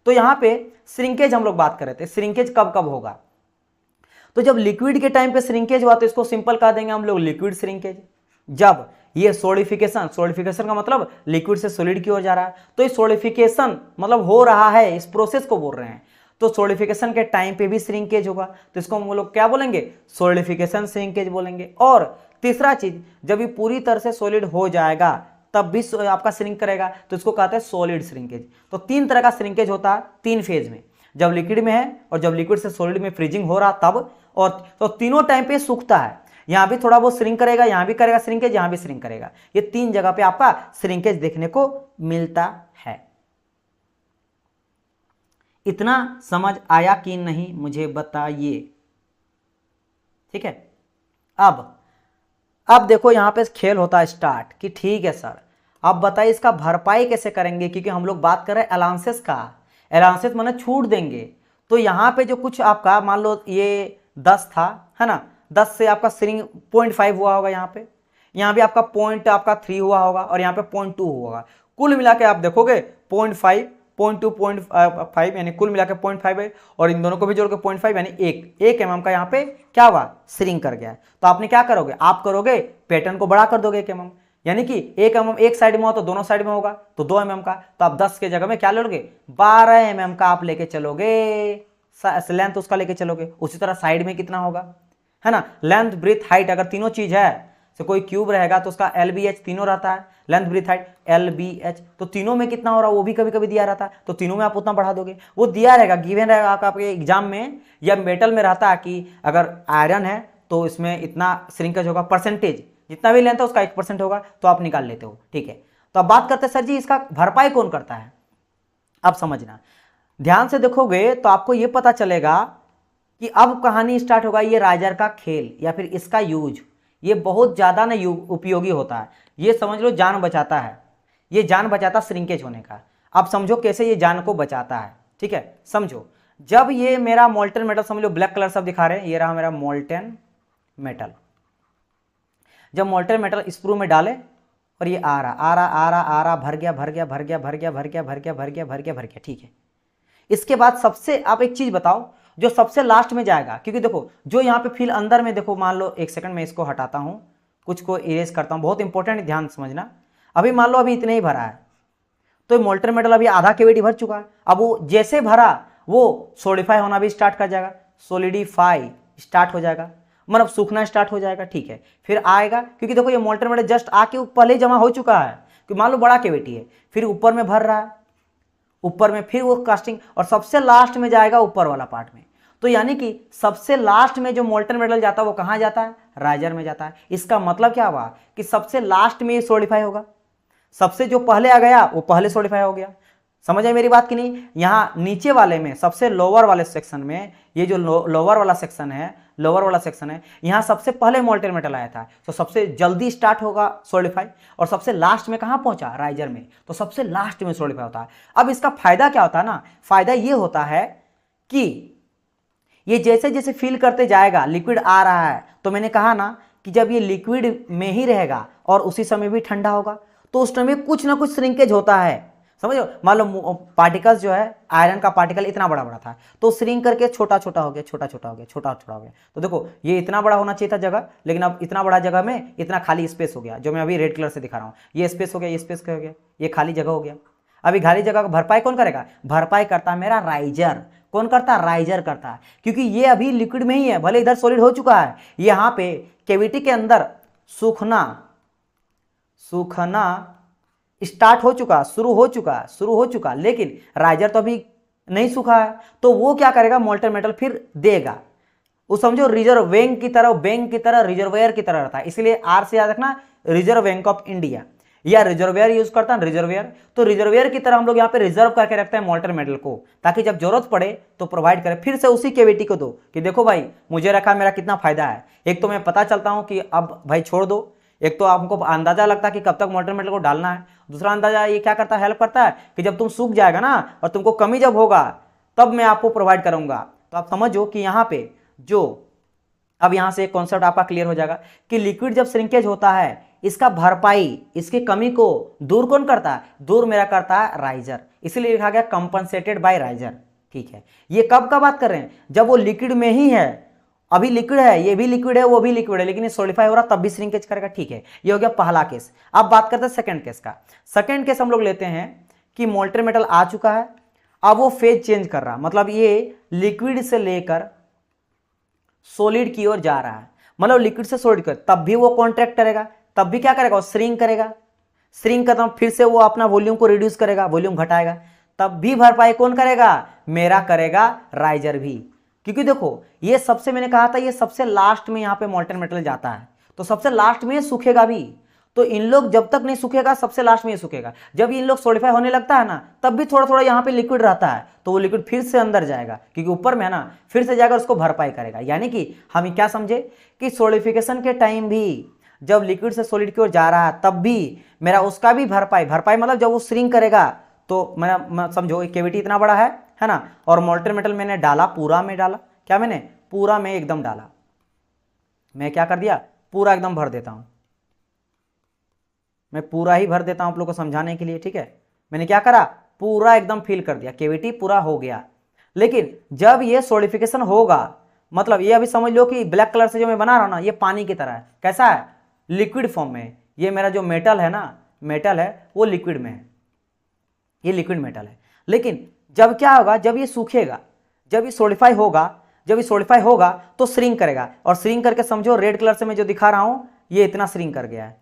तो यहाँ पे श्रिंकेज हम लोग बात कर रहे थे, श्रिंकेज कब कब होगा, तो जब लिक्विड के टाइम पे श्रिंकेज हुआ तो इसको सिंपल कह देंगे हम लोग लिक्विड श्रिंकेज। जब ये सोलिडिफिकेशन, सोलिडिफिकेशन का मतलब लिक्विड से सॉलिड की ओर जा रहा है, तो ये सोलिडिफिकेशन मतलब हो रहा है, इस प्रोसेस को बोल रहे हैं, तो सोलिडिफिकेशन के टाइम पे भी श्रिंकेज होगा, तो इसको हम लोग क्या बोलेंगे, सोलिडिफिकेशन श्रिंकेज बोलेंगे। और तीसरा चीज, जब ये पूरी तरह से सॉलिड हो जाएगा तब भी आपका श्रिंक करेगा, तो इसको कहते हैं सॉलिड श्रिंकेज। तो तीन तरह का श्रिंकेज होता है तीन फेज में, जब लिक्विड में है और जब लिक्विड से सॉलिड में फ्रीजिंग हो रहा तब, और तो तीनों टाइम पे सूखता है, यहां भी थोड़ा बहुत श्रिंक करेगा, यहां भी करेगा श्रिंकेज, यहां भी श्रिंक करेगा, ये तीन जगह पे आपका श्रिंकेज देखने को मिलता है। इतना समझ आया कि नहीं मुझे बताइए। ठीक है, अब देखो यहाँ पे खेल होता है स्टार्ट कि ठीक है सर अब बताइए इसका भरपाई कैसे करेंगे, क्योंकि हम लोग बात कर रहे हैं अलाउंसेस का। अलाउंसेस माने छूट देंगे। तो यहाँ पे जो कुछ आपका मान लो ये 10 था, है ना, 10 से आपका श्रिंक 0.5 हुआ होगा, यहाँ भी आपका पॉइंट आपका 3 हुआ होगा और यहाँ पे 0.2 होगा। कुल मिला के आप देखोगे 0.5 0.2 0.5 यानी कुल मिला के 0.5 है, और इन दोनों को भी जोड़ के 0.5 यानी 1 mm का यहाँ पे क्या हुआ, श्रिंक कर गया है। तो आपने क्या करोगे, आप करोगे पैटर्न को बड़ा कर दोगे 1 mm, यानी कि 1 mm एक साइड में हो तो दोनों साइड में होगा तो 2 mm का, तो आप 10 के जगह में क्या लोगे 12 mm का आप लेके चलोगे, लेंथ उसका लेके चलोगे। उसी तरह साइड में कितना होगा, है ना, लेंथ ब्रीथ हाइट अगर तीनों चीज है, तो कोई क्यूब रहेगा तो उसका LBH तीनों रहता है, लेंथ ब्रीथ हाइट LBH, तो तीनों में कितना हो रहा है वो भी कभी कभी दिया रहता है, तो तीनों में आप उतना बढ़ा दोगे, वो दिया रहेगा, गिवन रहेगा आपके एग्जाम में या मेटल में रहता है कि अगर आयरन है तो इसमें इतना श्रिंकेज होगा, परसेंटेज जितना भी लेंथ है उसका 1% होगा, तो आप निकाल लेते हो। ठीक है, तो अब बात करते हैं सर जी इसका भरपाई कौन करता है। अब समझना, ध्यान से देखोगे तो आपको यह पता चलेगा कि अब कहानी स्टार्ट होगा, ये राइजर का खेल या फिर इसका यूज, ये बहुत ज्यादा ना उपयोगी होता है। ये समझ लो जान बचाता है, ये जान बचाता श्रिंकेज होने का। अब समझो कैसे ये जान को बचाता है। ठीक है, समझो, जब ये मेरा मोल्टेन मेटल, समझ लो ब्लैक कलर सब दिखा रहे हैं, ये रहा मेरा मोल्टेन मेटल। जब मोल्टेन मेटल स्क्रू में डाले और ये आ रहा भर गया। ठीक है, इसके बाद सबसे आप एक चीज बताओ जो सबसे लास्ट में जाएगा, क्योंकि देखो जो यहाँ पे फिल अंदर में देखो, मान लो एक सेकंड में इसको हटाता हूं, कुछ को इरेज करता हूं, बहुत इंपॉर्टेंट ध्यान समझना। अभी मान लो अभी इतने ही भरा है, तो मोल्टेन मेटल अभी आधा केविटी भर चुका है। अब वो जैसे भरा वो सोलिडिफाई होना भी स्टार्ट कर जाएगा, सोलिडिफाई स्टार्ट हो जाएगा, मतलब सूखना स्टार्ट हो जाएगा। ठीक है, फिर आएगा, क्योंकि देखो ये मोल्टेन मेटल जस्ट आके पहले जमा हो चुका है, कि मान लो बड़ा केविटी है, फिर ऊपर में भर रहा है, ऊपर में फिर वो कास्टिंग, और सबसे लास्ट में जाएगा ऊपर वाला पार्ट में। तो यानी कि सबसे लास्ट में जो मोल्टेन मेटल जाता है वो कहां जाता है, राइजर में जाता है। इसका मतलब क्या हुआ कि सबसे लास्ट में ये सोलिडिफाई होगा, सबसे जो पहले आ गया वो पहले सोलिडिफाई हो गया। समझ आई मेरी बात कि नहीं। यहां नीचे वाले में सबसे लोअर वाले सेक्शन में, ये जो लोअर वाला सेक्शन है, यहां सबसे पहले मोल्टेन मेटल आया था, तो सबसे जल्दी स्टार्ट होगा सोलिडिफाई, और सबसे लास्ट में कहां पहुंचा, राइजर में, तो सबसे लास्ट में सोलिडिफाई होता है। अब इसका फायदा क्या होता है ना, फायदा ये होता है कि ये जैसे जैसे फिल करते जाएगा, लिक्विड आ रहा है, तो मैंने कहा ना कि जब ये लिक्विड में ही रहेगा और उसी समय भी ठंडा होगा, तो उस समय कुछ ना कुछ श्रिंकेज होता है। समझो, मान लो पार्टिकल्स जो है, आयरन का पार्टिकल इतना बड़ा बड़ा था, तो श्रिंक करके छोटा छोटा हो गया, छोटा छोटा हो गया। तो देखो ये इतना बड़ा होना चाहिए था जगह, लेकिन अब इतना बड़ा जगह में इतना खाली स्पेस हो गया, जो मैं अभी रेड कलर से दिखा रहा हूँ, ये स्पेस हो गया, ये स्पेस हो गया, ये खाली जगह हो गया। अभी खाली जगह का भरपाई कौन करेगा, भरपाई करता है मेरा राइजर। कौन करता है, राइजर करता है, क्योंकि ये अभी लिक्विड में ही है, भले इधर सॉलिड हो चुका है, यहाँ पे कैविटी के अंदर सूखना स्टार्ट हो चुका, शुरू हो चुका, लेकिन राइजर तो अभी नहीं सूखा है, तो वो क्या करेगा, मोल्टेन मेटल फिर देगा। वो समझो रिजर्व बैंक की तरह रिजर्वेयर की तरह रहता है, इसलिए आर से याद रखना, रिजर्व बैंक ऑफ इंडिया, या रिजर्वेयर यूज करता है, रिजर्वेयर। तो रिजर्वेयर की तरह हम लोग यहाँ पे रिजर्व करके रखते हैं मोल्टेन मेटल को, ताकि जब जरूरत पड़े तो प्रोवाइड करे, फिर से उसी कैविटी को दो कि देखो भाई मुझे रखा, मेरा कितना फायदा है। एक तो मैं पता चलता हूँ कि अब भाई छोड़ दो, एक तो आपको अंदाजा लगता है कि कब तक मोल्टेन मेटल को डालना है, दूसरा अंदाजा ये क्या करता है, हेल्प करता है कि जब तुम सूख जाएगा ना और तुमको कमी जब होगा तब मैं आपको प्रोवाइड करूंगा। तो आप समझो कि यहाँ पे जो अब यहाँ से एक कॉन्सेप्ट आपका क्लियर हो जाएगा कि लिक्विड जब श्रिंकेज होता है, इसका भरपाई, इसकी कमी को दूर कौन करता है, दूर मेरा करता है राइजर, इसलिए लिखा गया कंपनसेटेड बाय राइजर। ठीक है, ये कब का बात कर रहे हैं, जब वो लिक्विड में ही है, अभी लिक्विड है, ये भी लिक्विड है, वो भी लिक्विड है, लेकिन ये सॉलिडिफाई हो रहा तब भी श्रिंकेज करेगा। ठीक है, ये हो गया पहला केस। अब बात करते हैं सेकंड केस का। सेकंड केस हम लोग लेते हैं कि मोल्टेन मेटल आ चुका है, अब वो फेज चेंज कर रहा, मतलब ये लिक्विड से लेकर सॉलिड की ओर जा रहा है, मतलब लिक्विड से सॉलिड कर, तब भी वो कॉन्ट्रैक्ट करेगा, तब भी क्या करेगा, वो श्रिंक करेगा, श्रिंक करता फिर से वो अपना वॉल्यूम को रिड्यूस करेगा, वॉल्यूम घटाएगा, तब भी भरपाई कौन करेगा, मेरा करेगा राइजर भी। क्योंकि देखो ये सबसे, मैंने कहा था ये सबसे लास्ट में यहाँ पे मोल्टेन मेटल जाता है, तो सबसे लास्ट में सूखेगा भी, तो इन लोग जब तक नहीं सूखेगा सबसे लास्ट में ये सूखेगा। जब इन लोग सॉलिडिफाई होने लगता है ना तब भी थोड़ा थोड़ा यहाँ पे लिक्विड रहता है, तो वो लिक्विड फिर से अंदर जाएगा क्योंकि ऊपर में है ना, फिर से जाकर उसको भरपाई करेगा। यानी कि हम क्या समझे कि सॉलिडिफिकेशन के टाइम भी जब लिक्विड से सॉलिड की ओर जा रहा है तब भी मेरा उसका भी भरपाई मतलब जब वो श्रिंक करेगा तो मेरा समझो केविटी इतना बड़ा है ना, और मोल्टेन मेटल मैंने डाला पूरा में डाला, क्या मैंने पूरा में एकदम डाला, मैं क्या कर दिया पूरा एकदम भर देता हूं, मैं पूरा ही भर देता हूं आप लोग को समझाने के लिए, ठीक है। मैंने क्या करा पूरा एकदम फिल कर दिया, केविटी पूरा हो गया। लेकिन जब ये सॉलिडिफिकेशन होगा, मतलब ये अभी समझ लो कि ब्लैक कलर से जो मैं बना रहा हूं ना ये पानी की तरह है, कैसा है लिक्विड फॉर्म में। ये मेरा जो मेटल है ना, मेटल है वो लिक्विड में है, ये लिक्विड मेटल है। लेकिन जब क्या होगा, जब ये सूखेगा, जब ये सॉलिडिफाई होगा तो श्रिंक करेगा, और श्रिंक करके समझो रेड कलर से मैं जो दिखा रहा हूं ये इतना श्रिंक कर गया है,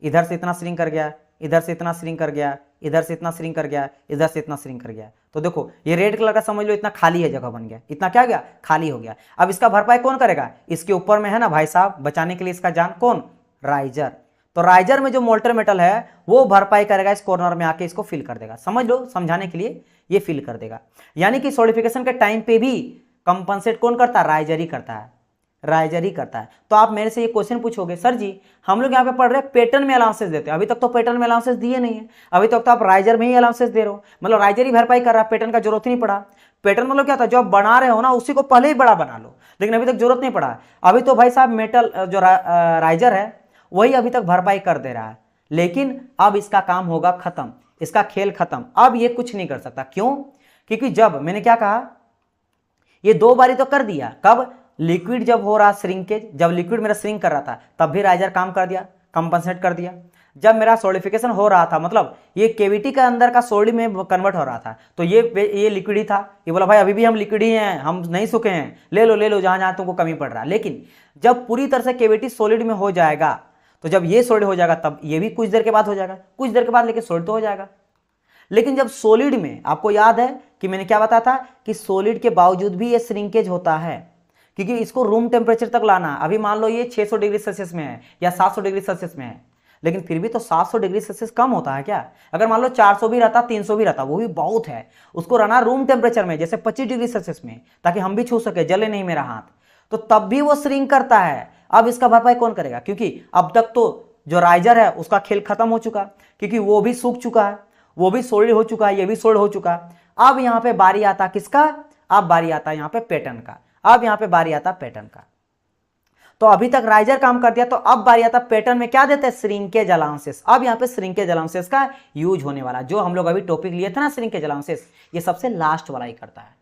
इधर से इतना श्रिंक कर गया, इधर से इतना श्रिंक कर गया, इधर से इतना श्रिंक कर गया, इधर से इतना श्रिंक कर गया। तो देखो ये रेड कलर का समझ लो इतना खाली है, जगह बन गया, इतना क्या गया खाली हो गया। अब इसका भरपाई कौन करेगा, इसके ऊपर में है ना भाई साहब, बचाने के लिए इसका जान कौन, राइजर। तो राइजर में जो मोल्टर मेटल है वो भरपाई करेगा, इस कॉर्नर में आके इसको फिल कर देगा। समझ लो समझाने के लिए ये फिल कर देगा। यानी कि सॉलिडिफिकेशन के टाइम पे भी कंपनसेट कौन करता है, राइजर ही करता है, राइजर ही करता है। तो आप मेरे से ये क्वेश्चन पूछोगे सर जी हम लोग यहाँ पे पढ़ रहे हैं पैटर्न में अलाउंसेस देते हैं, अभी तक तो पैटर्न में अलाउंसेस दिए नहीं है, अभी तक तो आप राइजर में ही अलाउंसेस दे रहे हो, मतलब राइजर ही भरपाई कर रहा है, पैटर्न का जरूरत ही नहीं पड़ा। पैटर्न मतलब क्या था, जो आप बना रहे हो ना उसी को पहले ही बड़ा बना लो, लेकिन अभी तक जरूरत नहीं पड़ा। अभी तो भाई साहब मेटल जो राइजर है वही अभी तक भरपाई कर दे रहा है, लेकिन अब इसका काम होगा खत्म, इसका खेल खत्म, अब ये कुछ नहीं कर सकता। क्यों, क्योंकि जब मैंने क्या कहा ये दो बारी तो कर दिया, कब लिक्विड जब हो रहा श्रिंकेज, जब लिक्विड मेरा श्रिंक कर रहा था तब भी राइजर काम कर दिया, कंपनसेट कर दिया। जब मेरा सॉलिडिफिकेशन हो रहा था, मतलब ये केविटी का अंदर का सॉलिड में कन्वर्ट हो रहा था, तो ये लिक्विड ही था, ये बोला भाई अभी भी हम लिक्विड ही हैं, हम नहीं सूखे हैं, ले लो जहां जहां तुमको कमी पड़ रहा है। लेकिन जब पूरी तरह से केविटी सॉलिड में हो जाएगा, तो जब ये सॉलिड हो जाएगा तब ये भी कुछ देर के बाद हो जाएगा, कुछ देर के बाद लेकिन सॉलिड तो हो जाएगा। लेकिन जब सॉलिड में, आपको याद है कि मैंने क्या बताया था कि सॉलिड के बावजूद भी ये श्रिंकेज होता है, क्योंकि इसको रूम टेम्परेचर तक लाना। अभी मान लो ये 600 डिग्री सेल्सियस में है या 700 डिग्री सेल्सियस में है, लेकिन फिर भी तो 700 डिग्री सेल्सियस कम होता है क्या। अगर मान लो 400 भी रहता, 300 भी रहता, वो भी बहुत है, उसको रहना रूम टेम्परेचर में, जैसे 25 डिग्री सेल्सियस में, ताकि हम भी छू सके, जले नहीं मेरा हाथ, तो तब भी वो श्रिंक करता है। अब इसका भरपाई कौन करेगा, क्योंकि अब तक तो जो राइजर है उसका खेल खत्म हो चुका, क्योंकि वो भी सूख चुका है, वो भी सॉलिड हो चुका है, ये भी सॉलिड हो चुका है। अब यहां पे बारी आता किसका, अब बारी आता यहां पे पैटर्न का, अब यहां पे बारी आता पैटर्न का। तो अभी तक राइजर काम कर दिया, तो अब बारी आता पैटर्न में क्या देते हैं, श्रिंकेज अलाउंसेस। अब यहां पे श्रिंकेज अलाउंसेस का यूज होने वाला, जो हम लोग अभी टॉपिक लिए थे ना श्रिंकेज अलाउंसेस, ये सबसे लास्ट वाला ही करता है,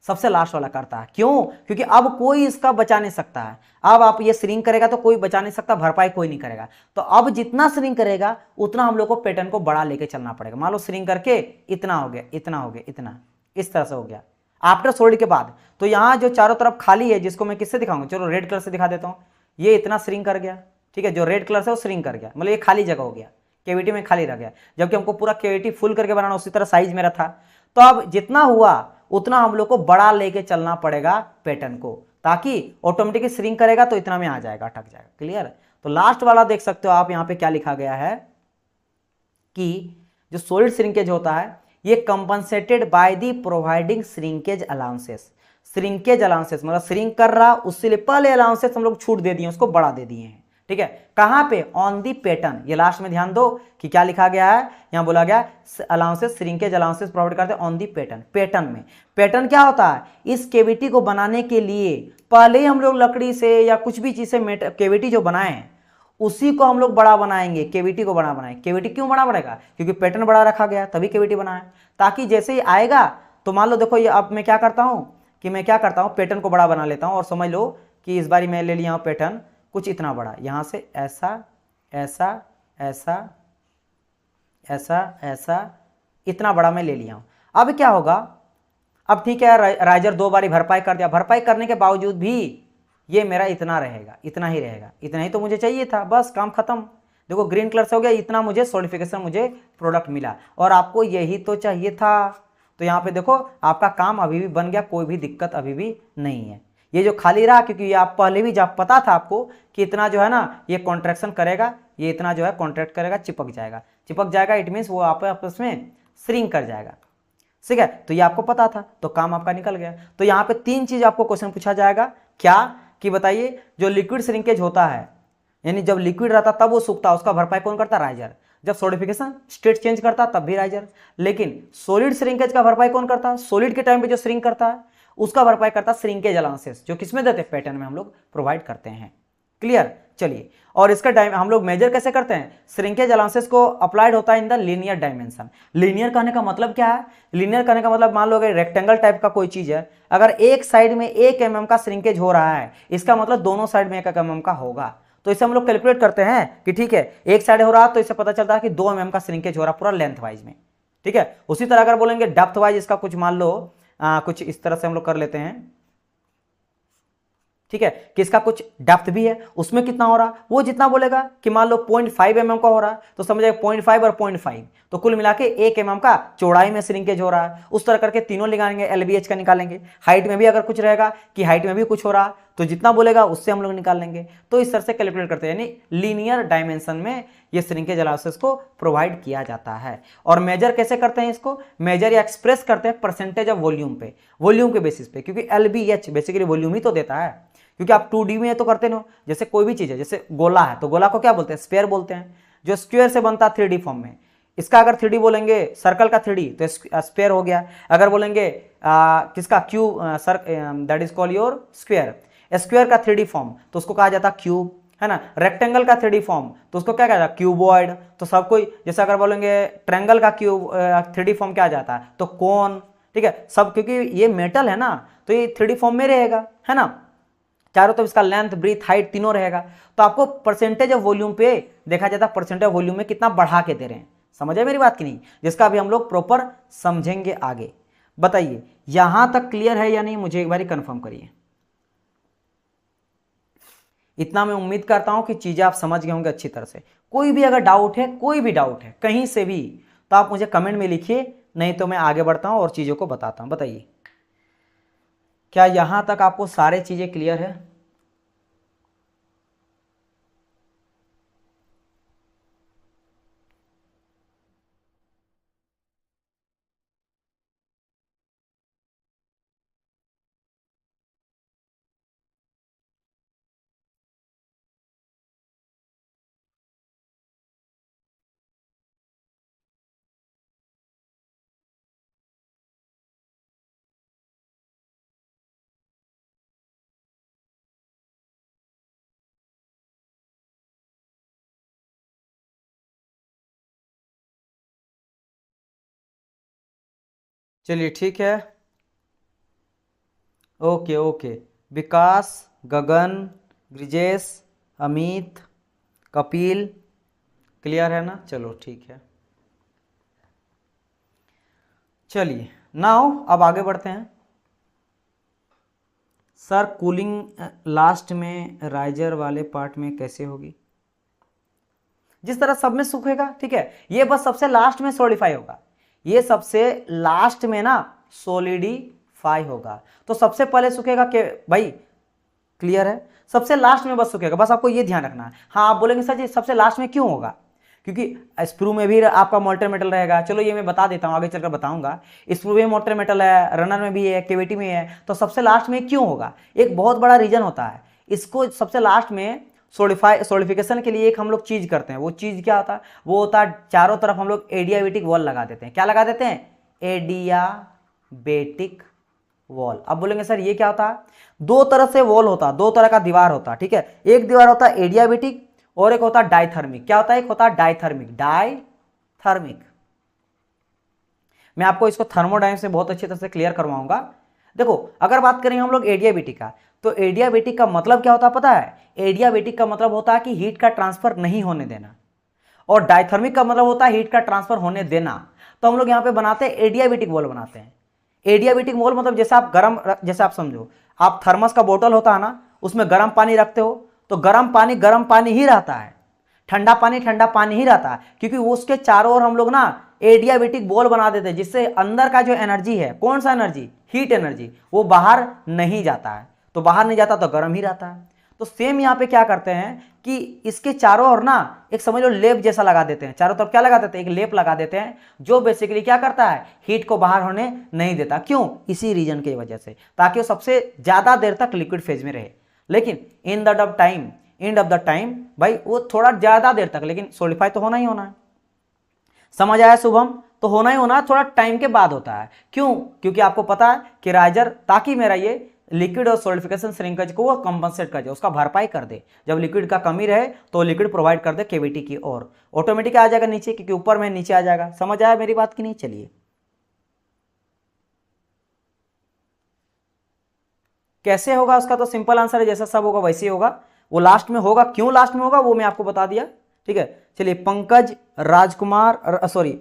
सबसे लास्ट वाला करता है। क्यों, क्योंकि अब कोई इसका बचा नहीं सकता है। अब आप ये श्रिंक करेगा तो कोई बचा नहीं सकता, भरपाई कोई नहीं करेगा। तो अब जितना श्रिंक करेगा उतना हम लोग को पैटर्न को बड़ा लेके चलना पड़ेगा। मान लो श्रिंक करके इतना हो गया, इतना हो गया, इतना इस तरह से हो गया आफ्टर सॉलिड के बाद। तो यहाँ जो चारों तरफ खाली है, जिसको मैं किससे दिखाऊंगा, चलो रेड कलर से दिखा देता हूँ। ये इतना श्रिंक कर गया, ठीक है, जो रेड कलर से वो श्रिंक कर गया, मतलब ये खाली जगह हो गया, केविटी में खाली रह गया, जबकि हमको पूरा केविटी फुल करके बनाना, उसी तरह साइज मेरा था। तो अब जितना हुआ उतना हम लोग को बड़ा लेके चलना पड़ेगा पैटर्न को, ताकि ऑटोमेटिकली श्रिंक करेगा तो इतना में आ जाएगा, अटक जाएगा। क्लियर। तो लास्ट वाला देख सकते हो आप, यहाँ पे क्या लिखा गया है कि जो सॉलिड श्रिंकेज होता है ये compensated by the providing shrinkage allowances. Shrinkage allowances मतलब श्रिंक कर रहा, उससे पहले अलाउंसेस हम लोग छूट दे दिए, उसको बढ़ा दे दिए हैं, ठीक है। कहां पे, ऑन दी पैटर्न। ये लास्ट में ध्यान दो कि क्या लिखा गया है, यहां बोला गया अलाउंसेस, श्रिंकेज अलाउंसेस प्रोवाइड करते हैं ऑन दी पैटर्न। पैटर्न में, पैटर्न क्या होता है, इस केविटी को बनाने के लिए पहले ही हम लोग लकड़ी से या कुछ भी चीज से केविटी जो बनाए हैं उसी को हम लोग बड़ा बनाएंगे, केविटी को बड़ा बनाएंगे। केविटी क्यों बड़ा बनेगा, क्योंकि पैटर्न बड़ा रखा गया तभी केविटी बना है, ताकि जैसे ही आएगा तो मान लो देखो ये अब मैं क्या करता हूं कि मैं क्या करता हूं, पैटर्न को बड़ा बना लेता हूं, और समझ लो कि इस बारी मैं ले लिया हूं पैटर्न कुछ इतना बड़ा, यहां से ऐसा ऐसा ऐसा ऐसा ऐसा इतना बड़ा मैं ले लिया हूं। अब क्या होगा, अब ठीक है राइजर दो बारी भरपाई कर दिया, भरपाई करने के बावजूद भी ये मेरा इतना रहेगा, इतना ही रहेगा, इतना ही तो मुझे चाहिए था, बस काम खत्म। देखो ग्रीन कलर से हो गया, इतना मुझे सॉलिडिफिकेशन, मुझे प्रोडक्ट मिला, और आपको यही तो चाहिए था। तो यहाँ पे देखो आपका काम अभी भी बन गया, कोई भी दिक्कत अभी भी नहीं है। ये जो खाली रहा क्योंकि ये आप पहले भी जब पता था आपको कि इतना जो है ना ये कॉन्ट्रैक्शन करेगा, ये इतना जो है कॉन्ट्रैक्ट करेगा, चिपक जाएगा, इट मीन्स वो आपस में श्रिंक कर जाएगा। ठीक है, तो ये आपको पता था, तो काम आपका निकल गया। तो यहाँ पे 3 चीज आपको क्वेश्चन पूछा जाएगा, क्या कि बताइए जो लिक्विड श्रिंकेज होता है, यानी जब लिक्विड रहता तब वो सूखता, उसका भरपाई कौन करता? राइजर। जब सॉलिडिफिकेशन स्टेट चेंज करता तब भी राइजर। लेकिन सॉलिड श्रिंकेज का भरपाई कौन करता है? सॉलिड के टाइम पे जो श्रिंक करता है उसका भरपाई करता है श्रिंकेज अलाउंसेस, जो किसमें देते हैं? पैटर्न में हम लोग प्रोवाइड करते हैं। क्लियर? चलिए, और इसका टाइम हम लोग मेजर कैसे करते हैं? श्रिंकेज अलाउंसेस को अप्लाइड होता है in the linear dimension. Linear कहने का मतलब क्या है? लीनियर कहने का मतलब मान लो अगर रेक्टेंगल टाइप का कोई चीज है, अगर एक साइड में 1 mm का श्रिंकेज हो रहा है, इसका मतलब दोनों साइड में 1 mm का होगा। तो इसे हम लोग कैलकुलेट करते हैं कि ठीक है, एक साइड हो रहा है तो इससे पता चलता है कि 2 mm का श्रिंकेज हो रहा है पूरा लेंथ वाइज में। ठीक है, उसी तरह अगर बोलेंगे डेप्थ वाइज इसका कुछ मान लो कुछ इस तरह से हम लोग कर लेते हैं। ठीक है, कि इसका कुछ डेप्थ भी है, उसमें कितना हो रहा, वो जितना बोलेगा कि मान लो 0.5 mm का हो रहा है तो समझिए 0.5 और 0.5 तो कुल मिला के 1 mm का चौड़ाई में श्रिंकेज हो रहा है। उस तरह करके तीनों निकालेंगे, LBH का निकालेंगे। हाइट में भी अगर कुछ रहेगा कि हाइट में भी कुछ हो रहा तो जितना बोलेगा उससे हम लोग निकाल लेंगे। तो इस तरह से कैलकुलेट करते हैं, यानी लीनियर डायमेंशन में ये श्रिंकेज अलाउंसेस को प्रोवाइड किया जाता है। और मेजर कैसे करते हैं इसको? मेजर या एक्सप्रेस करते हैं परसेंटेज ऑफ वॉल्यूम पे, वॉल्यूम के बेसिस पे, क्योंकि LBH बेसिकली वॉल्यूम ही तो देता है। क्योंकि आप 2D में तो करते हो, जैसे कोई भी चीज है, जैसे गोला है तो गोला को क्या बोलते हैं? स्फीयर बोलते हैं, जो स्क्वायर से बनता है 3D फॉर्म में। इसका अगर 3D बोलेंगे, सर्कल का 3D तो स्फीयर हो गया। अगर बोलेंगे किसका cube, that is called your square. Square का 3D फॉर्म तो उसको कहा जाता क्यूब, है ना। रेक्टेंगल का 3D फॉर्म तो उसको क्या कहा जाता? क्यूबॉइड। तो सब कोई, जैसे अगर बोलेंगे ट्रायंगल का क्यूब 3D फॉर्म क्या आ जाता है? तो कोन। ठीक है, सब क्योंकि ये मेटल है ना तो ये 3D फॉर्म में रहेगा, है ना। चारों तरफ इसका लेंथ, ब्रीथ, हाइट तीनों रहेगा। तो आपको परसेंटेज ऑफ वॉल्यूम पे देखा जाता है, परसेंटेज ऑफ वॉल्यूम में कितना बढ़ा के दे रहे हैं। समझे मेरी बात की नहीं? जिसका अभी हम लोग प्रॉपर समझेंगे आगे। बताइए यहां तक क्लियर है या नहीं, मुझे एक बार कंफर्म करिए। इतना मैं उम्मीद करता हूं कि चीजें आप समझ गए होंगे अच्छी तरह से। कोई भी अगर डाउट है, कोई भी डाउट है कहीं से भी, तो आप मुझे कमेंट में लिखिए, नहीं तो मैं आगे बढ़ता हूं और चीजों को बताता हूं। बताइए क्या यहां तक आपको सारे चीजें क्लियर है? चलिए ठीक है, ओके ओके। विकास, गगन, ब्रिजेश, अमित, कपिल, क्लियर है ना? चलो ठीक है। चलिए नाउ अब आगे बढ़ते हैं। सर कूलिंग लास्ट में राइजर वाले पार्ट में कैसे होगी? जिस तरह सब में सूखेगा, ठीक है, ये बस सबसे लास्ट में सॉलिडिफाई होगा। ये सबसे लास्ट में ना सॉलिडिफाई होगा। तो सबसे पहले सूखेगा कि भाई, क्लियर है, सबसे लास्ट में बस सूखेगा, बस आपको ये ध्यान रखना है। हाँ आप बोलेंगे सर जी सबसे लास्ट में क्यों होगा? क्योंकि स्प्रू में भी आपका मोल्टर मेटल रहेगा। चलो ये मैं बता देता हूँ, आगे चलकर बताऊंगा। स्प्रू में मोल्टर मेटल है, रनर में भी है, केविटी में है, तो सबसे लास्ट में क्यों होगा? एक बहुत बड़ा रीजन होता है। इसको सबसे लास्ट में सोलिडिफिकेशन के लिए एक हम लोग चीज करते हैं। वो चीज क्या होता है? वो होता है चारों तरफ हम लोग एडियाबेटिक वॉल लगा देते हैं। क्या लगा देते हैं? Adiabatic wall. अब बोलेंगे सर ये क्या होता है? दो तरह से वॉल होता है, दो तरह का दीवार होता है, ठीक है। एक दीवार होता है एडियाबेटिक और एक होता है डाइथर्मिक। क्या होता है? एक होता है डाइथर्मिक, डाइथर्मिक। मैं आपको इसको थर्मोडायनेमिक्स से बहुत अच्छी तरह से क्लियर करवाऊंगा। देखो अगर बात करें हम लोग एडियाबेटिक का, तो एडियाबेटिक का मतलब क्या होता है पता है? एडियाबेटिक का मतलब होता है कि हीट का ट्रांसफर नहीं होने देना, और डाइथर्मिक का मतलब होता है हीट का ट्रांसफर होने देना। तो हम लोग यहाँ पे बनाते हैं एडियाबेटिक वॉल बनाते हैं। एडियाबेटिक वॉल मतलब जैसे आप जैसे आप समझो, आप थर्मस का बोतल होता है ना, उसमें गर्म पानी रखते हो तो गर्म पानी ही रहता है, ठंडा पानी ही रहता है, क्योंकि उसके चारों ओर हम लोग ना एडियाबेटिक बॉल बना देते हैं, जिससे अंदर का जो एनर्जी है, कौन सा एनर्जी? हीट एनर्जी, वो बाहर नहीं जाता है। तो बाहर नहीं जाता तो गर्म ही रहता है। तो सेम यहाँ पे क्या करते हैं कि इसके चारों ओर ना एक समझ लो लेप जैसा लगा देते हैं, चारों तरफ क्या लगा देते हैं, एक लेप लगा देते हैं जो बेसिकली क्या करता है, हीट को बाहर होने नहीं देता। क्यों? इसी रीजन की वजह से, ताकि वो सबसे ज्यादा देर तक लिक्विड फेज में रहे। लेकिन in the time, end of the time भाई वो थोड़ा ज्यादा देर तक, लेकिन सोलिडिफाई तो होना ही होना है। समझ आया शुभम? तो होना ही होना, थोड़ा टाइम के बाद होता है। क्यों? क्योंकि आपको पता है कि राइजर, ताकि मेरा ये लिक्विड और सॉलिडिफिकेशन श्रिंकेज को वो कंपनसेट कर दे, उसका भरपाई कर दे। जब लिक्विड का कमी रहे तो लिक्विड प्रोवाइड कर दे केविटी की ओर, ऑटोमेटिक आ जाएगा नीचे, क्योंकि ऊपर में नीचे आ जाएगा। समझ आया मेरी बात की नहीं? चलिए, कैसे होगा उसका तो सिंपल आंसर है, जैसा सब होगा वैसे ही होगा। वो लास्ट में होगा, क्यों लास्ट में होगा वो मैं आपको बता दिया, ठीक है। चलिए, पंकज, राजकुमार, सॉरी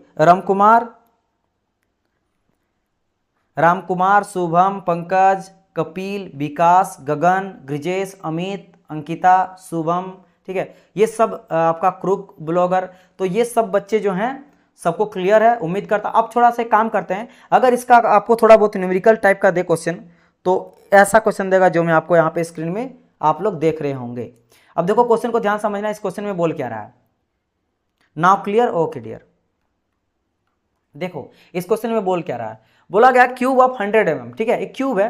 रामकुमार, शुभम, पंकज, कपिल, विकास, गगन, ब्रिजेश, अमित, अंकिता, शुभम, ठीक है, ये सब आपका क्रूक ब्लॉगर। तो ये सब बच्चे जो हैं सबको क्लियर है, उम्मीद करता। अब थोड़ा सा काम करते हैं, अगर इसका आपको थोड़ा बहुत न्यूमेरिकल टाइप का दे क्वेश्चन, तो ऐसा क्वेश्चन देगा जो मैं आपको यहाँ पे स्क्रीन में आप लोग देख रहे होंगे। अब देखो क्वेश्चन को ध्यान समझना, इस क्वेश्चन में बोल क्या रहा है। Now clear? ओके डियर, देखो इस क्वेश्चन में बोल क्या रहा है। बोला गया क्यूब ऑफ 100 mm, ठीक है, एक क्यूब है,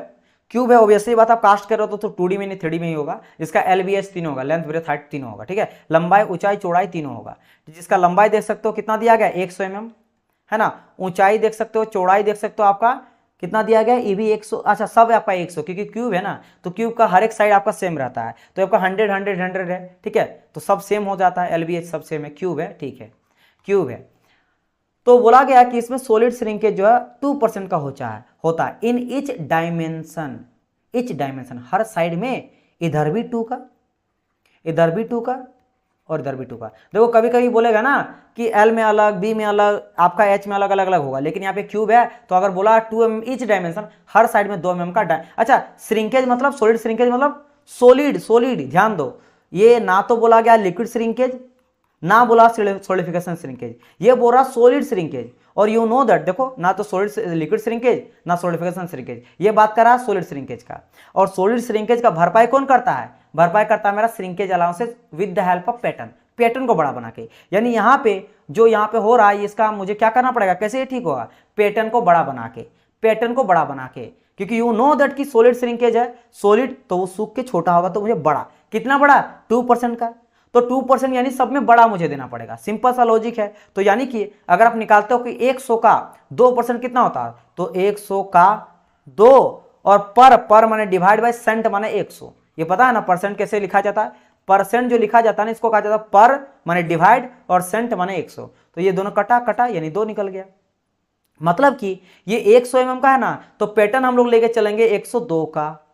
क्यूब है ऑब्वियसली बात, आप कास्ट कर रहे हो तो 2D में नहीं 3D में ही होगा। जिसका LBH तीनों होगा, लेंथ ब्रेथ हाइट तीनों होगा, ठीक है, लंबाई ऊंचाई चौड़ाई तीनों होगा। जिसका लंबाई देख सकते हो कितना दिया गया, 100 mm है ना, ऊंचाई देख सकते हो, चौड़ाई देख सकते हो आपका कितना दिया गया, ये भी 100, अच्छा सब आपका 100, क्योंकि क्यूब है ना, तो क्यूब का हर एक साइड आपका सेम रहता है, तो आपका 100 100 100 है, ठीक है, तो सब सेम हो जाता है, LBH सब सेम है, क्यूब है, ठीक है, क्यूब है। तो बोला गया कि इसमें सॉलिड श्रिंकेज जो है 2% का होता है in each dimension, her side में, इधर भी 2 का, इधर भी 2 का और इधर भी 2 का। देखो कभी कभी बोलेगा ना कि L में अलग, B में अलग, आपका H में अलग अलग होगा, लेकिन यहाँ पे क्यूब है तो अगर बोला 2 mm ईच डायमेंशन, हर साइड में 2 mm का अच्छा श्रिंकेज मतलब सॉलिड श्रिंकेज मतलब सॉलिड ध्यान दो, ये ना तो बोला गया लिक्विड श्रिंकेज, ना बोला सॉलिडिफिकेशन श्रिंकेज, ये बोल रहा सॉलिड श्रिंकेज। और यू नो दैट, देखो ना तो सॉलिड लिक्विड श्रिंकेज ना सॉलिडिफिकेशन श्रिंकेज, ये बात कर रहा है सॉलिड श्रिंकेज का। और सॉलिड श्रिंकेज का भरपाई कौन करता है? भरपाई करता है मेरा shrinkage allowances with the help of pattern को बड़ा बना के। यानी यहाँ पे जो यहाँ पे हो रहा है इसका मुझे क्या करना पड़ेगा, कैसे ये ठीक होगा, पैटर्न को बड़ा बना के, पैटर्न को बड़ा बना के, क्योंकि यू नो दैट कि सॉलिड श्रिंकेज है, सॉलिड तो वो सूख के छोटा होगा, तो मुझे बड़ा, कितना बड़ा, 2% का, तो 2% यानी सब में बड़ा मुझे देना पड़ेगा, सिंपल सा लॉजिक है। तो यानी कि अगर आप निकालते हो कि 100 का 2% कितना होता है, तो 100 का 2 और पर माने डिवाइड बाय सेंट माने 100, ये पता है ना परसेंट कैसे लिखा जाता है, परसेंट जो लिखा जाता है ना इसको कहा जाता है पर माने डिवाइड और सेंट माने 100, तो ये दोनों कटा यानी 2 निकल गया। मतलब कि ये 100 mm का है ना, तो पैटर्न हम लोग लेके चलेंगे 102 का।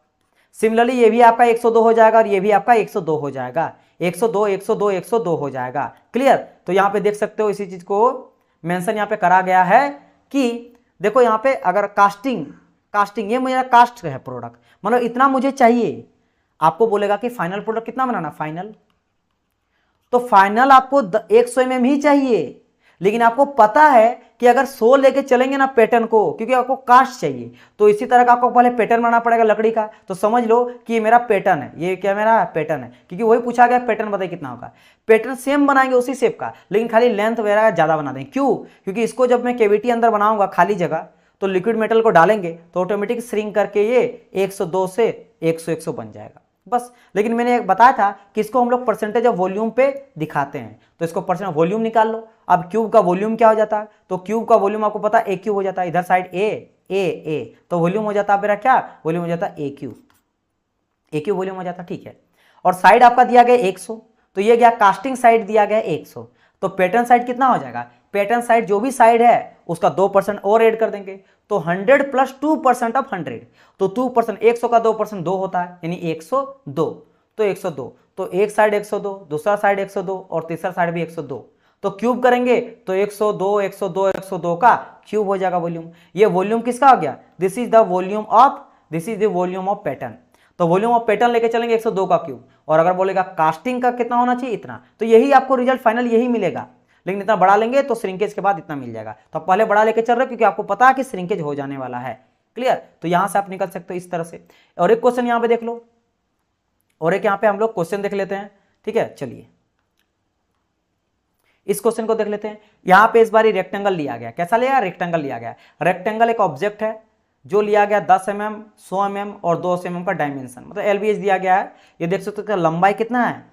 सिमिलरली ये भी आपका 102 हो जाएगा और ये भी आपका 102 हो जाएगा, 102 102 102 हो जाएगा। क्लियर? तो यहाँ पे देख सकते हो इसी चीज को मेंशन यहाँ पे करा गया है कि देखो यहाँ पे अगर कास्टिंग ये मेरा कास्ट है प्रोडक्ट, मतलब इतना मुझे चाहिए, आपको बोलेगा कि फाइनल प्रोडक्ट कितना बनाना, फाइनल, तो फाइनल आपको 100 mm ही चाहिए, लेकिन आपको पता है कि अगर 100 लेके चलेंगे ना पैटर्न को, क्योंकि आपको कास्ट चाहिए, तो इसी तरह का आपको पहले पैटर्न बनाना पड़ेगा लकड़ी का। तो समझ लो कि ये मेरा पैटर्न है, ये क्या मेरा पैटर्न है, क्योंकि वही पूछा गया पैटर्न बताइए कितना होगा। पैटर्न सेम बनाएंगे उसी शेप का, लेकिन खाली लेंथ वगैरह ज्यादा बना देंगे। क्यों? क्योंकि इसको जब मैं केविटी अंदर बनाऊंगा खाली जगह, तो लिक्विड मेटल को डालेंगे तो ऑटोमेटिक श्रिंक करके ये 102 से 100 बन जाएगा बस। लेकिन मैंने एक बताया था कि इसको हम लोग परसेंटेज ऑफ वॉल्यूम पे दिखाते हैं, तो इसको परसेंट ऑफ वॉल्यूम निकाल लो। अब क्यूब का वॉल्यूम क्या हो जाता है, तो क्यूब का वॉल्यूम आपको पता है ए क्यूब हो जाता है, इधर साइड ए, तो वॉल्यूम हो जाता है मेरा क्या, वॉल्यूम हो जाता है ए क्यूब वॉल्यूम हो जाता है, ठीक है। और साइड आपका दिया गया 100, तो ये गया कास्टिंग साइड दिया गया 100, तो पैटर्न साइड कितना हो जाएगा, पैटर्न साइड जो भी साइड है उसका 2% और ऐड कर देंगे, तो 100 प्लस 2% ऑफ 100, तो 2%, 100 का 2% 2 होता है, यानी 102, तो 102, तो एक साइड 102, दूसरा साइड 102 और तीसरा साइड भी 102, तो क्यूब करेंगे तो 102 102 102 का क्यूब हो जाएगा वॉल्यूम। ये वॉल्यूम किसका हो गया, this is the volume of pattern. तो वॉल्यूम ऑफ पैटर्न लेके चलेंगे 102 का क्यूब, और अगर बोलेगा कास्टिंग का कितना होना चाहिए, इतना, तो यही आपको रिजल्ट फाइनल यही मिलेगा। लेकिन इतना बड़ा लेंगे तो श्रिंकेज के बाद इतना मिल जाएगा, तो आप पहले बड़ा लेके चल रहे हो क्योंकि आपको पता है कि श्रिंकेज हो जाने वाला है। क्लियर। तो यहां से आप निकल सकते हो इस तरह से। और एक क्वेश्चन यहां पे देख लो, और एक यहां पे हम लोग क्वेश्चन देख लेते हैं, ठीक है। चलिए इस क्वेश्चन को देख लेते हैं। यहां पे इस बार रेक्टेंगल लिया गया, कैसा लिया, रेक्टेंगल लिया गया। रेक्टेंगल एक ऑब्जेक्ट है जो लिया गया 10 mm, 100 mm और 200 mm का डायमेंशन, मतलब एलबीएच दिया गया है। ये देख सकते हो लंबाई कितना है,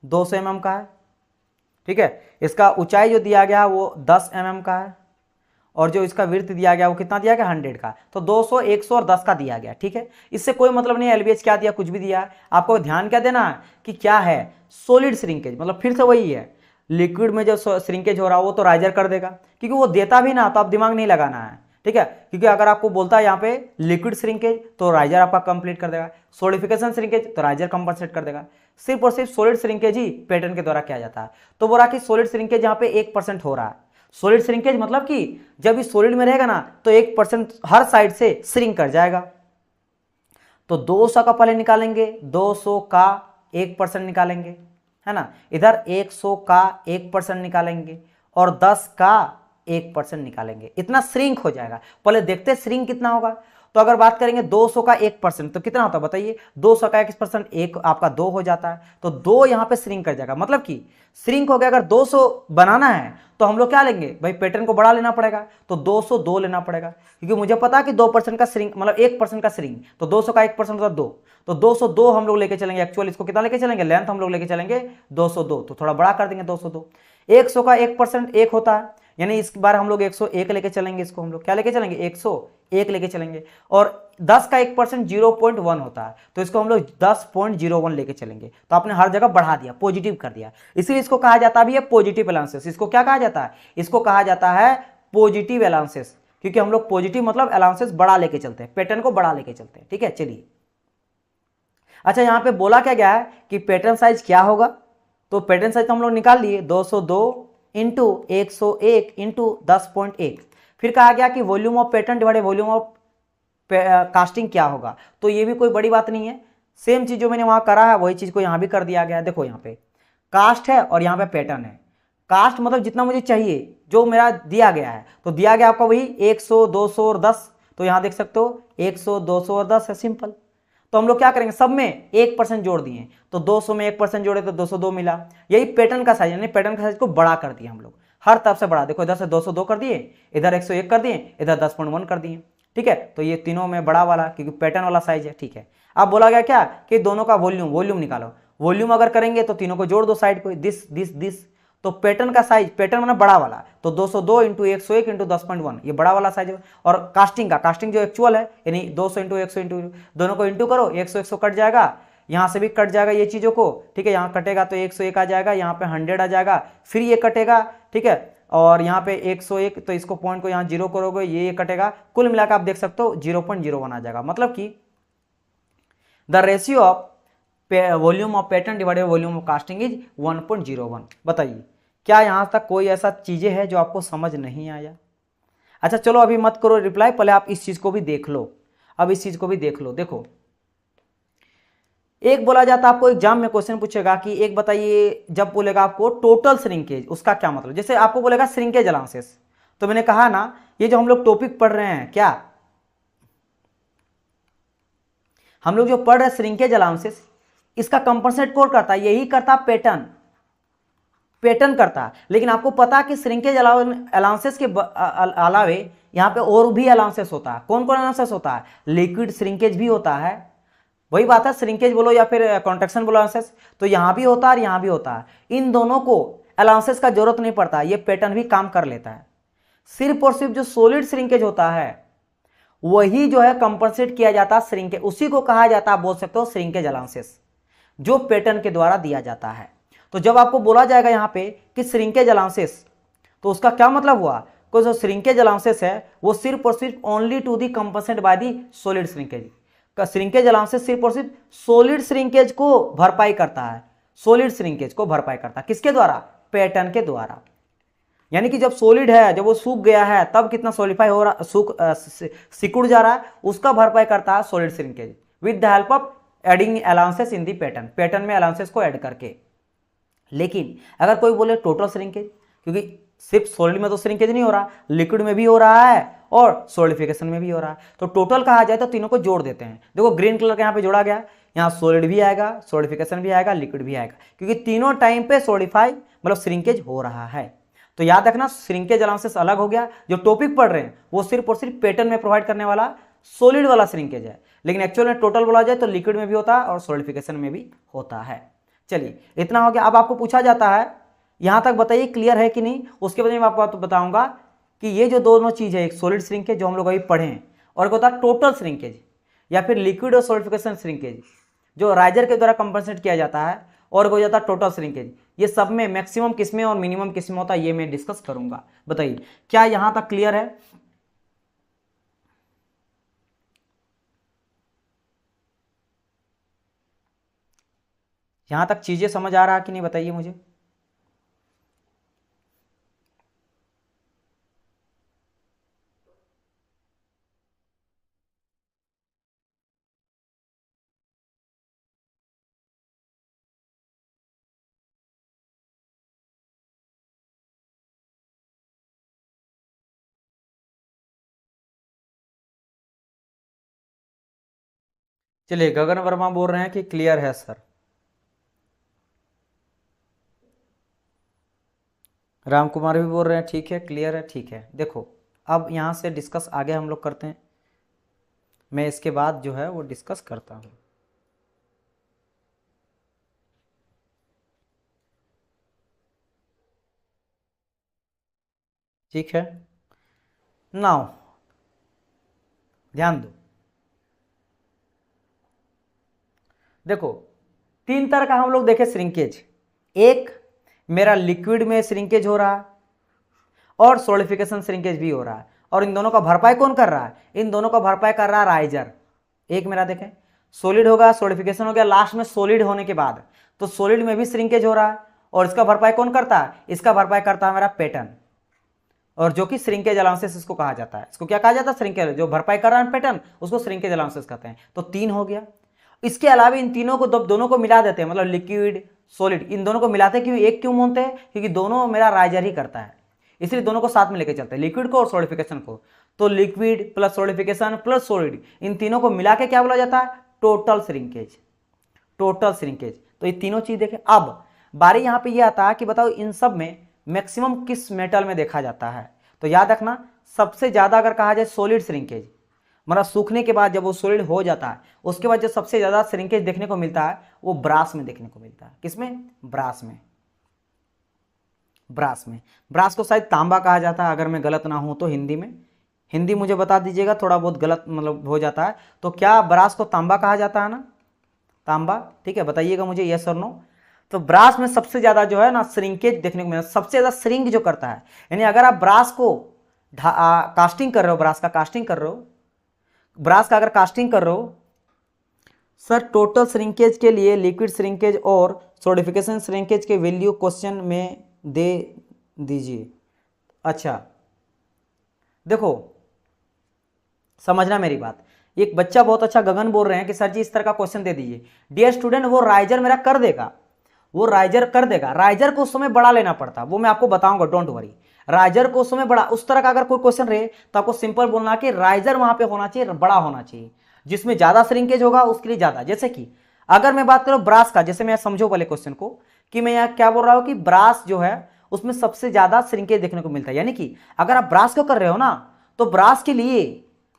200 mm का है, ठीक है। इसका ऊंचाई जो दिया गया वो 10 mm का है, और जो इसका विड्थ दिया गया वो कितना दिया गया, 100 का। तो 200, 100 और 10 का दिया गया, ठीक है। इससे कोई मतलब नहीं एलबीएच क्या दिया, कुछ भी दिया। आपको ध्यान क्या देना है कि क्या है, सॉलिड श्रिंकेज, मतलब फिर से वही है, लिक्विड में जो श्रिंकेज हो रहा है वो तो राइजर कर देगा, क्योंकि वो देता भी ना तो आप दिमाग नहीं लगाना है, ठीक है। क्योंकि अगर आपको बोलता है यहाँ पे लिक्विड श्रिंकेज तो राइजर आपका कंप्लीट कर देगा, सॉलिडिफिकेशन श्रिंकेज तो राइजर कंपनसेट कर देगा। सिर्फ और सिर्फ सॉलिड श्रिंकेज ही पैटर्न के द्वारा किया जाता है। तो बोला कि सॉलिड श्रिंकेज यहाँ पे 1% हो रहा है। सॉलिड श्रिंकेज मतलब कि जब इस सॉलिड में रहेगा ना तो 1% हर साइड से श्रिंक कर जाएगा। तो 200 का पहले निकालेंगे, 200 का 1% निकालेंगे, है ना। इधर 100 का 1% निकालेंगे और 10 का 1% निकालेंगे, इतना श्रिंक हो जाएगा। पहले देखते श्रिंक कितना होगा। तो अगर बात करेंगे 200 का 1% तो कितना होता है बताइए, 200 का 1% एक आपका 2 हो जाता है, तो 2 यहाँ पे श्रिंक कर जाएगा, मतलब कि श्रिंक हो गया। अगर 200 बनाना है तो हम लोग क्या लेंगे भाई, पैटर्न को बड़ा लेना पड़ेगा, तो 202 लेना पड़ेगा, क्योंकि मुझे पता है कि 2% का श्रिंक मतलब 1% का श्रिंक, तो 200 का 1% होता 2, तो 202 हम लोग लेके चलेंगे। एक्चुअल इसको कितना लेके चलेंगे, लेंथ हम लोग लेके चलेंगे 202, तो थोड़ा बड़ा कर देंगे 202। 100 का 1% 1 होता है, यानी इस बार हम लोग 101 लेके चलेंगे, इसको हम लोग क्या लेके चलेंगे, 101 लेके चलेंगे। और 10 का 1% 0.1 होता है, तो इसको हम लोग 10.01 लेके चलेंगे। तो आपने हर जगह बढ़ा दिया, पॉजिटिव कर दिया, इसलिए इसको कहा जाता भी है पॉजिटिव एलाउंसेस। इसको क्या कहा जाता है, इसको कहा जाता है पॉजिटिव एलाउंसेस, क्योंकि हम लोग पॉजिटिव मतलब एलाउंसेस बड़ा लेके चलते हैं, पैटर्न को बड़ा लेके चलते हैं, ठीक है। चलिए अच्छा, यहां पे बोला क्या गया है कि पैटर्न साइज क्या होगा, तो पैटर्न साइज तो हम लोग निकाल लिए 202 इंटू 101 इंटू 10.1। फिर कहा गया कि volume of pattern divided volume of casting क्या होगा, तो ये भी कोई बड़ी बात नहीं है, सेम चीज जो मैंने वहां करा है वही चीज को यहां भी कर दिया गया है। देखो यहाँ पे कास्ट है और यहाँ पे पैटर्न है। कास्ट मतलब जितना मुझे चाहिए जो मेरा दिया गया है, तो दिया गया आपका वही 100, 200 और 10, तो यहां देख सकते हो 100, 200 और 10 है, सिंपल। तो हम लोग क्या करेंगे, सब में 1% जोड़ दिए, तो 200 में 1% जोड़े तो 202 मिला। यही पैटर्न का साइज, यानी पैटर्न का साइज को बड़ा कर दिया हम लोग, हर तरफ से बड़ा। देखो इधर से 202 कर दिए, इधर 101 कर दिए, इधर 10.1 कर दिए, ठीक है। तो ये तीनों में बड़ा वाला, क्योंकि पैटर्न वाला साइज है, ठीक है। अब बोला गया क्या कि दोनों का वॉल्यूम निकालो। वॉल्यूम अगर करेंगे तो तीनों को जोड़ दो साइड को, दिस, तो पैटर्न का साइज, पैटर्न मतलब बड़ा वाला, तो 202 इंटू 101 इंटू 10.1 ये बड़ा वाला साइज है। और कास्टिंग जो एक्चुअल है, यानी 200 इंटू 100 इंटू, दोनों को इंटू करो, 100 कट जाएगा, यहाँ से भी कट जाएगा ये चीज़ों को, ठीक है। यहाँ कटेगा तो 101 आ जाएगा, यहाँ पे 100 आ जाएगा, फिर ये कटेगा, ठीक है। और यहाँ पे 101, तो इसको पॉइंट को यहाँ 0 करोगे, ये कटेगा, कुल मिलाकर आप देख सकते हो 0.01 आ जाएगा। मतलब कि the ratio of volume of pattern divided volume of casting is 1.01। बताइए क्या यहाँ तक कोई ऐसा चीजें है जो आपको समझ नहीं आया। अच्छा चलो अभी मत करो रिप्लाई, पहले आप इस चीज को भी देख लो। अब इस चीज को भी देख लो। देखो एक बोला जाता है, आपको एग्जाम में क्वेश्चन पूछेगा कि एक बताइए, जब बोलेगा आपको टोटल श्रिंकेज, उसका क्या मतलब। जैसे आपको बोलेगा श्रिंकेज अलाउंसेस, तो मैंने कहा ना ये जो हम लोग टॉपिक पढ़ रहे हैं, क्या हम लोग जो पढ़ रहे हैं श्रिंकेज अलाउंसेस, इसका कंपनसेट कौन करता है, यही करता पैटर्न करता है। लेकिन आपको पता है कि श्रिंकेज अलाउंसेस के अलावे यहाँ पे और भी अलाउंसेस होता है। कौन कौन अलाउंसेस होता है, लिक्विड श्रिंकेज भी होता है, वही बात है, श्रिंकेज बोलो या फिर कॉन्ट्रैक्शन बोलो अलाउंसेस, तो यहां भी होता है और यहां भी होता है। इन दोनों को अलाउंसेस का जरूरत नहीं पड़ता, ये पैटर्न भी काम कर लेता है। सिर्फ और सिर्फ जो सॉलिड श्रिंकेज होता है वही जो है कंपनसेट किया जाता है श्रिंकेज, उसी को कहा जाता है, बोल सकते हो श्रिंकेज अलाउंसेस, जो पैटर्न के द्वारा दिया जाता है। तो जब आपको बोला जाएगा यहां पे कि श्रिंकेज अलाउंसेस, तो उसका क्या मतलब हुआ, कि जो श्रिंकेज अलाउंसेस है वो सिर्फ और सिर्फ only to the compensate by the solid shrinkage का। श्रिंकेज अलाउंसेस सिर्फ और सिर्फ सॉलिड श्रिंकेज को भरपाई करता है, सॉलिड श्रिंकेज को भरपाई करता है, किसके द्वारा, पैटर्न के द्वारा। यानी कि जब सॉलिड है, जब वो सूख गया है, तब कितना सॉलिडिफाई हो रहा, सिकुड़ जा रहा है, उसका भरपाई करता है solid shrinkage with the help of adding allowances in the pattern में अलाउंसेस को ऐड करके। लेकिन अगर कोई बोले टोटल श्रिंकेज, क्योंकि सिर्फ सॉलिड में तो श्रिंकेज नहीं हो रहा, लिक्विड में भी हो रहा है और सॉलिडिफिकेशन में भी हो रहा है। तो टोटल कहा जाए तो तीनों को जोड़ देते हैं। देखो ग्रीन कलर का यहाँ पे जोड़ा गया, यहाँ सॉलिड भी आएगा, सॉलिडिफिकेशन भी आएगा, लिक्विड भी आएगा, क्योंकि तीनों टाइम पे सॉलिडिफाई मतलब श्रिंकेज हो रहा है। तो याद रखना श्रिंकेज अलाउंसेस अलग हो गया, जो टॉपिक पढ़ रहे हैं वो सिर्फ और सिर्फ पैटर्न में प्रोवाइड करने वाला सॉलिड वाला श्रिंकेज है, लेकिन एक्चुअल में टोटल बोला जाए तो लिक्विड में भी होता है और सॉलिडिफिकेशन में भी होता है। चलिए इतना हो गया। अब आपको पूछा जाता है यहां तक बताइए क्लियर है कि नहीं, उसके बाद मैं आपको बताऊंगा कि ये जो दोनों चीज है, एक सॉलिड श्रिंकेज जो हम लोग अभी पढ़े हैं और एक होता है टोटल श्रिंकेज या फिर लिक्विड और सॉलिडिफिकेशन श्रिंकेज जो राइजर के द्वारा कंपनसेट किया जाता है, और हो जाता है टोटल श्रिंकेज। ये सब में मैक्सिमम किसमें और मिनिमम किसमें होता है ये मैं डिस्कस करूंगा। बताइए क्या यहां तक क्लियर है? यहां तक चीजें समझ आ रहा है कि नहीं बताइए मुझे। चलिए गगन वर्मा बोल रहे हैं कि क्लियर है सर। राम कुमार भी बोल रहे हैं ठीक है क्लियर है, ठीक है। देखो अब यहाँ से डिस्कस आगे हम लोग करते हैं, मैं इसके बाद जो है वो डिस्कस करता हूँ। ठीक है, नाउ ध्यान दो। देखो तीन तरह का हम लोग देखे श्रिंकेज, एक मेरा लिक्विड में श्रिंकेज हो रहा है और सॉलिडिफिकेशन श्रिंकेज भी हो रहा है, और इन दोनों का भरपाई कौन कर रहा है? इन दोनों का भरपाई कर रहा है राइजर। एक मेरा देखें सॉलिड होगा, सॉलिडिफिकेशन हो गया, लास्ट में सॉलिड होने के बाद तो सॉलिड में भी श्रिंकेज हो रहा है, और इसका भरपाई कौन करता है? इसका भरपाई करता है मेरा पैटर्न, और जो कि श्रिंकेज अलाउंसेस इसको कहा जाता है। इसको क्या कहा जाता है? श्रिंकेज। जो भरपाई कर रहा है पैटर्न उसको श्रिंकेज अलाउंसेस कहते हैं। तो तीन हो गया। इसके अलावा इन तीनों को दोनों को मिला देते हैं, मतलब लिक्विड सॉलिड इन दोनों को मिलाते क्यों? एक क्यों बोलते हैं? क्योंकि दोनों मेरा राइजर ही करता है, इसलिए दोनों को साथ में लेके चलते हैं, लिक्विड को और सॉलिडिफिकेशन को। तो liquid plus solidification plus solid in तीनों को मिला के क्या बोला जाता है? Total shrinkage. Total shrinkage. तो ये तीनों चीज देखें। अब बारी यहां पे ये आता है कि बताओ इन सब में मैक्सिमम किस मेटल में देखा जाता है? तो याद रखना सबसे ज्यादा अगर कहा जाए सॉलिड श्रिंकेज, मतलब सूखने के बाद जब वो सॉलिड हो जाता है उसके बाद जो सबसे ज्यादा श्रिंकेज देखने को मिलता है वो ब्रास में देखने को मिलता है। किसमें? ब्रास में। ब्रास में। ब्रास को शायद तांबा कहा जाता है अगर मैं गलत ना हूं तो, हिंदी में। हिंदी मुझे बता दीजिएगा, थोड़ा बहुत गलत मतलब हो जाता है। तो क्या ब्रास को तांबा कहा जाता है ना? तांबा, ठीक है, बताइएगा मुझे यस और नो। तो ब्रास में सबसे ज्यादा जो है ना श्रिंकेज देखने को मिलता है, सबसे ज्यादा श्रिंक जो करता है। यानी अगर आप ब्रास को कास्टिंग कर रहे हो, ब्रास का कास्टिंग कर रहे हो, ब्रास का अगर कास्टिंग कर रहे हो सर, टोटल श्रिंकेज के लिए लिक्विड श्रिंकेज और सॉलिडिफिकेशन श्रिंकेज के वैल्यू क्वेश्चन में दे दीजिए। अच्छा देखो समझना मेरी बात, एक बच्चा बहुत अच्छा गगन बोल रहे हैं कि सर जी इस तरह का क्वेश्चन दे दीजिए। डियर स्टूडेंट वो राइजर मेरा कर देगा, वो राइजर कर देगा। राइजर को उस समय बड़ा लेना पड़ता, वो मैं आपको बताऊंगा, डोंट वरी। राइजर को उस समय बड़ा, उस तरह का अगर कोई क्वेश्चन रहे तो आपको सिंपल बोलना कि राइजर वहां पे होना चाहिए, बड़ा होना चाहिए, जिसमें ज्यादा श्रिंकेज होगा उसके लिए ज्यादा। जैसे कि अगर मैं बात करूं ब्रास का, जैसे मैं समझो पहले क्वेश्चन को कि मैं यहाँ क्या बोल रहा हूं कि ब्रास जो है उसमें सबसे ज्यादा श्रिंकेज देखने को मिलता है। यानी कि अगर आप ब्रास को कर रहे हो ना तो ब्रास के लिए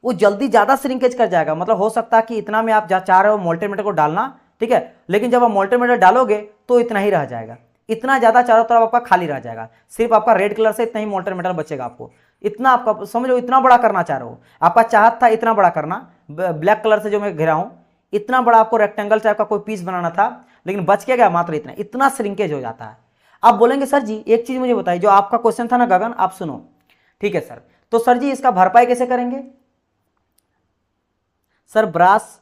वो जल्दी ज्यादा श्रिंकेज कर जाएगा। मतलब हो सकता है कि इतना में आप चाह रहे हो मोल्टेन मेटल को डालना, ठीक है, लेकिन जब आप मोल्टेन मेटल डालोगे तो इतना ही रह जाएगा, इतना ज्यादा चारों तरफ आपका खाली रह जाएगा, सिर्फ आपका रेड कलर से इतना ही मोल्टेन मेटल बचेगा। आपको इतना, आपका समझ लो इतना बड़ा करना चाह रहे हो, आपका चाहत था इतना बड़ा करना, ब्लैक कलर से जो मैं घेरा हूं इतना बड़ा आपको रेक्टेंगल टाइप का कोई पीस बनाना था, लेकिन बच के गया मात्र इतना, इतना श्रिंकेज हो जाता है। आप बोलेंगे सर जी एक चीज मुझे बताइए, जो आपका क्वेश्चन था ना गगन, आप सुनो, ठीक है सर, तो सर जी इसका भरपाई कैसे करेंगे? सर ब्रास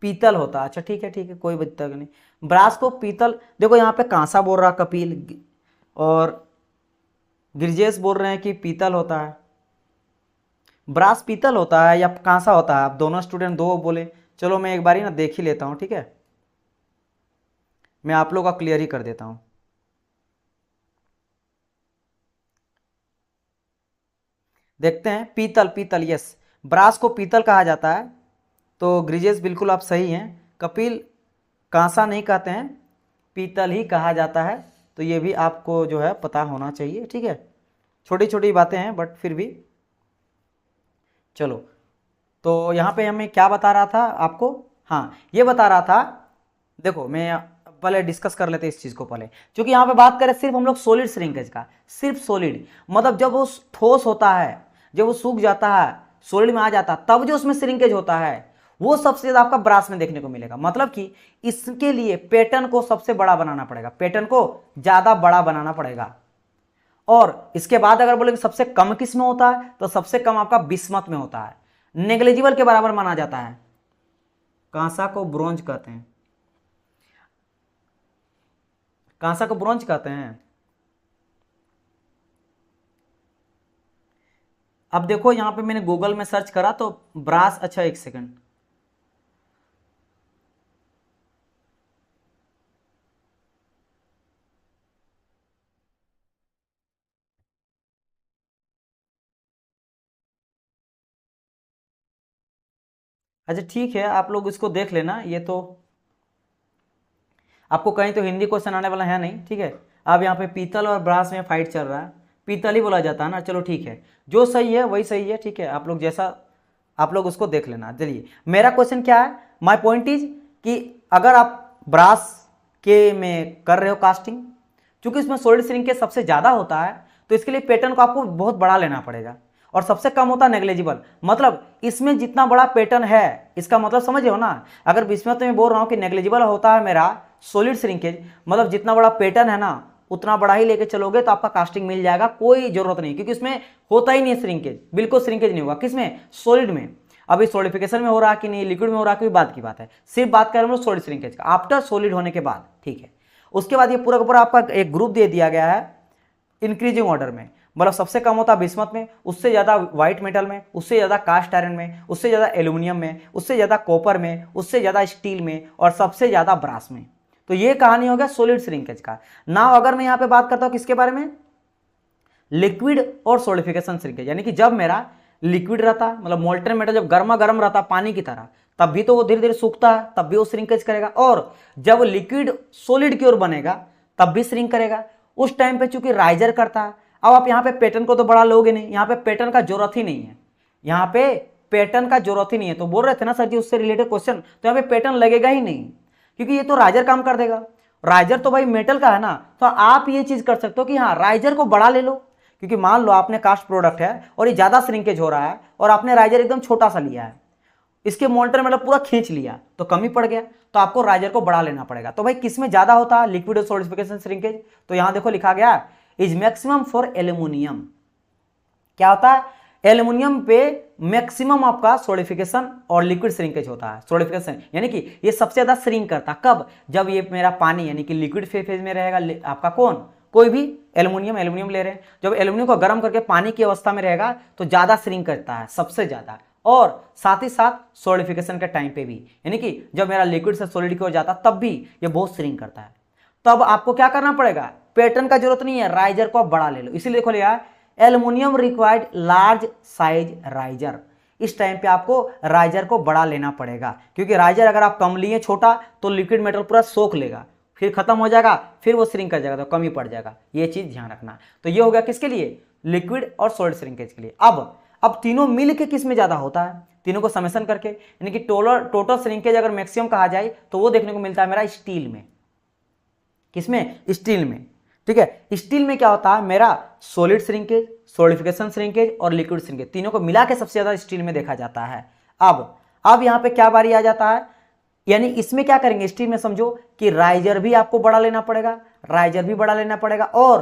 पीतल होता, अच्छा ठीक है ठीक है, कोई दिक्कत नहीं। ब्रास को पीतल, देखो यहाँ पे कांसा बोल रहा कपिल, और गिरजेश बोल रहे हैं कि पीतल होता है। ब्रास पीतल होता है या कांसा होता है? आप दोनों स्टूडेंट दो बोले, चलो मैं एक बार ही ना देख ही लेता हूँ, ठीक है, मैं आप लोग का क्लियर ही कर देता हूँ। देखते हैं, पीतल, पीतल, यस, ब्रास को पीतल कहा जाता है। तो ग्रिजेश बिल्कुल आप सही हैं। कपिल, कांसा नहीं कहते हैं, पीतल ही कहा जाता है। तो ये भी आपको जो है पता होना चाहिए, ठीक है। छोटी छोटी बातें हैं बट फिर भी। चलो, तो यहाँ पे हमें क्या बता रहा था आपको, हाँ ये बता रहा था, देखो मैं पहले डिस्कस कर लेते इस चीज़ को पहले, क्योंकि यहाँ पे बात करें सिर्फ हम लोग सॉलिड श्रिंकेज का, सिर्फ सॉलिड, मतलब जब वो ठोस होता है, जब वो सूख जाता है, सॉलिड में आ जाता है, तब जो उसमें श्रिंकेज होता है वो सबसे ज़्यादा आपका ब्रास में देखने को मिलेगा। मतलब कि इसके लिए पैटर्न को सबसे बड़ा बनाना पड़ेगा, पैटर्न को ज़्यादा बड़ा बनाना पड़ेगा। और इसके बाद अगर बोले सबसे कम किस में होता है, तो सबसे कम आपका बिस्मत में होता है, नेग्लिजिबल के बराबर माना जाता है। कांसा को ब्रोंज कहते हैं, कांसा को ब्रोंज कहते हैं। अब देखो यहां पे मैंने गूगल में सर्च करा तो ब्रास, अच्छा एक सेकंड, अच्छा ठीक है, आप लोग इसको देख लेना, ये तो आपको कहीं तो हिंदी क्वेश्चन आने वाला है नहीं, ठीक है। अब यहाँ पे पीतल और ब्रास में फाइट चल रहा है, पीतल ही बोला जाता है ना, चलो ठीक है, जो सही है वही सही है, ठीक है। आप लोग जैसा, आप लोग उसको देख लेना। चलिए, मेरा क्वेश्चन क्या है, माय पॉइंट इज कि अगर आप ब्रास के में कर रहे हो कास्टिंग, क्योंकि इसमें सॉलिड श्रिंकेज सबसे ज़्यादा होता है, तो इसके लिए पैटर्न को आपको बहुत बड़ा लेना पड़ेगा, और सबसे कम होता है नेग्लिजिबल। मतलब इसमें जितना बड़ा पैटर्न है, इसका मतलब समझे हो ना, अगर इसमें तो मैं बोल रहा हूँ कि नेग्लिजिबल होता है मेरा सॉलिड श्रिंकेज, मतलब जितना बड़ा पैटर्न है ना उतना बड़ा ही लेके चलोगे तो आपका कास्टिंग मिल जाएगा, कोई जरूरत नहीं, क्योंकि इसमें होता ही नहीं है श्रिंकेज, बिल्कुल श्रिंकेज नहीं होगा। किसमें? सॉलिड में। अभी सॉलिडिफिकेशन में हो रहा है कि नहीं, लिक्विड में हो रहा है, कोई बात की बात है, सिर्फ बात कर रहे हैं सॉलिड श्रिंकेज का, आफ्टर सॉलिड होने के बाद, ठीक है। उसके बाद ये पूरा का पूरा आपका एक ग्रुप दे दिया गया है इंक्रीजिंग ऑर्डर में, मतलब सबसे कम होता है बिस्मत में, उससे ज़्यादा व्हाइट मेटल में, उससे ज़्यादा कास्ट आयरन में, उससे ज़्यादा एल्यूमिनियम में, उससे ज़्यादा कॉपर में, उससे ज़्यादा स्टील में, और सबसे ज़्यादा ब्रास में। तो ये कहानी हो गया सॉलिड श्रिंकेज का। नाउ अगर मैं यहाँ पे बात करता हूँ किसके बारे में, लिक्विड और सॉलिडिफिकेशन श्रिंकेज, यानी कि जब मेरा लिक्विड रहता, मतलब मोल्टेन मेटल जब गर्मा गर्म रहता पानी की तरह, तब भी तो वो धीरे धीरे सूखता है, तब भी वो श्रिंकेज करेगा, और जब लिक्विड सॉलिड की ओर बनेगा तब भी श्रिंक करेगा। उस टाइम पे चूंकि राइजर करता है, अब आप यहाँ पे पैटर्न को तो बढ़ा लोगे नहीं, यहाँ पे पैटर्न का जरूरत ही नहीं है, यहाँ पे पैटर्न का जरूरत ही नहीं है। तो बोल रहे थे ना सर जी उससे रिलेटेड क्वेश्चन, तो यहाँ पे पैटर्न लगेगा ही नहीं, क्योंकि ये तो राइजर काम कर देगा। राइजर तो भाई मेटल का है ना, तो आप ये चीज कर सकते हो कि हाँ राइजर को बड़ा ले लो, क्योंकि मान लो आपने कास्ट प्रोडक्ट है और ये ज्यादा श्रिंकेज हो रहा है, और आपने राइजर एकदम छोटा सा लिया है, इसके मोल्टर मतलब पूरा खींच लिया तो कमी पड़ गया, तो आपको राइजर को बड़ा लेना पड़ेगा। तो भाई किसमें ज्यादा होता है, लिक्विड और सॉलिडिफिकेशन श्रिंकेज। तो यहां देखो लिखा गया इज मैक्सिमम फॉर एल्यूमिनियम। क्या होता है, एल्यूमिनियम पे मैक्सिमम आपका सॉलिडिफिकेशन और लिक्विड श्रिंकेज होता है। सॉलिडिफिकेशन यानी कि ये सबसे ज्यादा श्रिंक करता है कब, जब ये मेरा पानी यानी कि लिक्विड फेज में रहेगा, आपका कौन, कोई भी एल्यूमिनियम, एल्यूमिनियम ले रहे हैं, जब एल्यूमिनियम को गर्म करके पानी की अवस्था में रहेगा तो ज्यादा श्रिंक करता है, सबसे ज्यादा। और साथ ही साथ सॉलिडिफिकेशन के टाइम पे भी, यानी कि जब मेरा लिक्विड से सॉलिड की ओर जाता तब भी ये बहुत श्रिंक करता है। तब आपको क्या करना पड़ेगा, पैटर्न का जरूरत नहीं है, राइजर को आप बड़ा ले लो। इसीलिए देखो लिया aluminium required large size riser, इस टाइम पे आपको राइजर को बड़ा लेना पड़ेगा, क्योंकि राइजर अगर आप कम लिए छोटा तो लिक्विड मेटल पूरा सोख लेगा, फिर खत्म हो जाएगा, फिर वो श्रिंक कर जाएगा तो कमी पड़ जाएगा। ये चीज ध्यान रखना। तो ये हो गया किसके लिए, लिक्विड और सॉलिड श्रिंकेज के लिए। अब तीनों मिल के किस में ज्यादा होता है, तीनों को समेशन करके, यानी कि टोटल श्रिंकेज अगर मैक्सिमम कहा जाए तो वो देखने को मिलता है मेरा स्टील में। किसमें, स्टील में, ठीक है। स्टील में क्या होता है मेरा, सॉलिड श्रिंकेज, सॉलिडिफिकेशन श्रिंकेज और लिक्विड श्रिंकेज, तीनों को मिला के सबसे ज्यादा स्टील में देखा जाता है। अब यहां पे क्या बारी आ जाता है, यानी इसमें क्या करेंगे स्टील में, समझो कि राइजर भी आपको बड़ा लेना पड़ेगा, राइजर भी बड़ा लेना पड़ेगा, और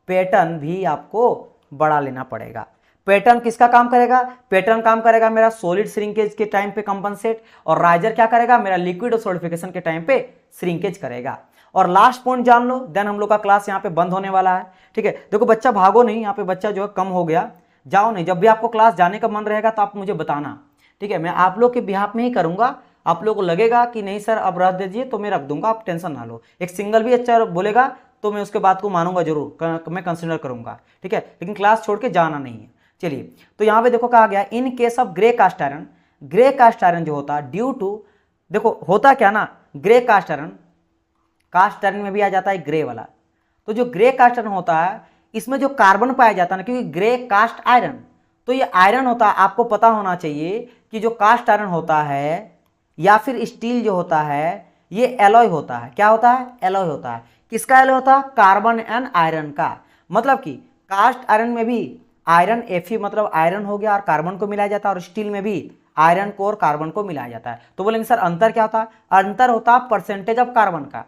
पैटर्न भी आपको बड़ा लेना पड़ेगा। पैटर्न किसका काम करेगा, पैटर्न काम करेगा मेरा सॉलिड श्रिंकेज के टाइम पे कंपनसेट, और राइजर क्या करेगा मेरा लिक्विड और सॉलिडिफिकेशन के टाइम पे श्रिंकेज करेगा। और लास्ट पॉइंट जान लो, देन हम लोग का क्लास यहाँ पे बंद होने वाला है, ठीक है। देखो बच्चा भागो नहीं, यहाँ पे बच्चा जो है कम हो गया, जाओ नहीं, जब भी आपको क्लास जाने का मन रहेगा तो आप मुझे बताना, ठीक है। मैं आप लोग के बिहाफ में ही करूंगा, आप लोग को लगेगा कि नहीं सर अब रख दीजिए तो मैं रख दूंगा, आप टेंशन ना लो। एक सिंगल भी अच्छा बोलेगा तो मैं उसके बात को मानूंगा जरूर, मैं कंसिडर करूंगा, ठीक है। लेकिन क्लास छोड़ के जाना नहीं है, चलिए, तो यहाँ पे देखो कहा गया in case of grey cast iron, grey cast iron जो होता है ड्यू टू, देखो होता क्या ना, ग्रे कास्ट आयरन में भी आ जाता है ग्रे वाला। तो जो ग्रे कास्ट आयरन होता है इसमें जो कार्बन पाया जाता है ना, क्योंकि ग्रे कास्ट आयरन, तो ये आयरन होता है, आपको पता होना चाहिए कि जो कास्ट आयरन होता है या फिर स्टील जो होता है ये एलॉय होता है। क्या होता है? एलॉय होता है। किसका एलॉय होता है? कार्बन एंड आयरन का। मतलब कि कास्ट आयरन में भी आयरन Fe मतलब आयरन हो गया और कार्बन को मिलाया जाता है, और स्टील में भी आयरन को और कार्बन को मिलाया जाता है। तो बोलेंगे सर अंतर क्या होता है? अंतर होता है परसेंटेज ऑफ कार्बन का।